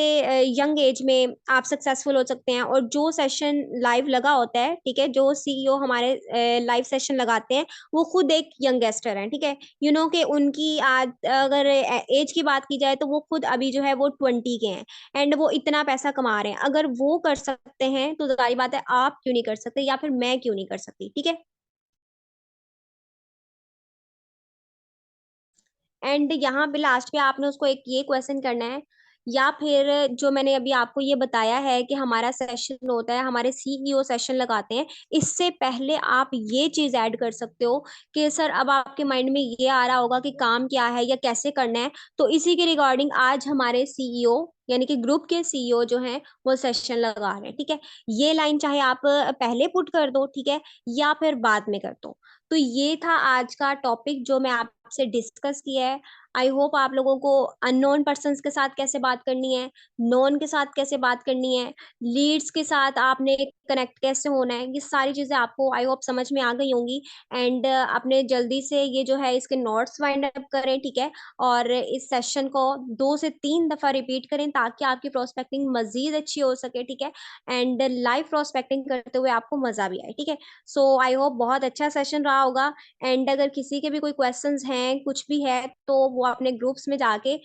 यंग एज में आप सक्सेसफुल हो सकते हैं। और जो सेशन लाइव लगा होता है, ठीक है, जो सीईओ हमारे लाइव सेशन लगाते हैं वो खुद एक यंगस्टर हैं, ठीक है। कि उनकी आज अगर एज की बात की जाए तो वो खुद अभी जो है वो 20 के हैं। एंड वो इतना पैसा कमा रहे हैं। अगर वो कर सकते हैं तो जाहिर बात है आप क्यों नहीं कर सकते, या फिर मैं क्यों नहीं कर सकती, ठीक है। एंड यहाँ पे लास्ट पे आपने उसको एक ये क्वेश्चन करना है, या फिर जो मैंने अभी आपको ये बताया है कि हमारा सेशन होता है, हमारे सीईओ सेशन लगाते हैं, इससे पहले आप ये चीज ऐड कर सकते हो कि सर अब आपके माइंड में ये आ रहा होगा कि काम क्या है या कैसे करना है। तो इसी के रिगार्डिंग आज हमारे सीईओ यानी कि ग्रुप के सीईओ जो हैं वो सेशन लगा रहे हैं, ठीक है। ये लाइन चाहे आप पहले पुट कर दो, ठीक है, या फिर बाद में कर दो। तो ये था आज का टॉपिक जो मैं आपसे डिस्कस किया है। आई होप आप लोगों को अननोन पर्सन्स के साथ कैसे बात करनी है, नोन के साथ कैसे बात करनी है, लीड्स के साथ आपने कनेक्ट कैसे होना है, ये सारी चीजें आपको आई होप समझ में आ गई होंगी। एंड अपने जल्दी से ये जो है इसके नोट्स फाइंड अप करें, ठीक है। और इस सेशन को 2 से 3 दफा रिपीट करें ताकि आपकी प्रोस्पेक्टिंग मजीद अच्छी हो सके, ठीक है। एंड लाइव प्रोस्पेक्टिंग करते हुए आपको मजा भी आए, ठीक है। सो आई होप बहुत अच्छा सेशन रहा होगा। एंड अगर किसी के भी कोई क्वेश्चंस हैं, कुछ भी है, तो वो अपने ग्रुप्स में जाके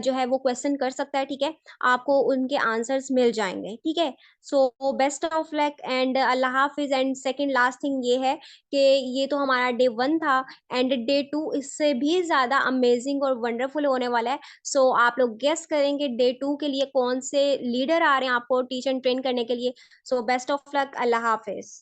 जो है वो क्वेश्चन कर सकता है, ठीक है। आपको उनके आंसर्स मिल जाएंगे, ठीक है। So best of luck and Allah Hafiz. And second last thing ये है कि ये तो हमारा डे 1 था, एंड डे 2 इससे भी ज्यादा अमेजिंग और वंडरफुल होने वाला है। सो आप लोग गेस करेंगे डे 2 के लिए कौन से लीडर आ रहे हैं आपको टीच एंड ट्रेन करने के लिए। So best of luck, Allah Hafiz.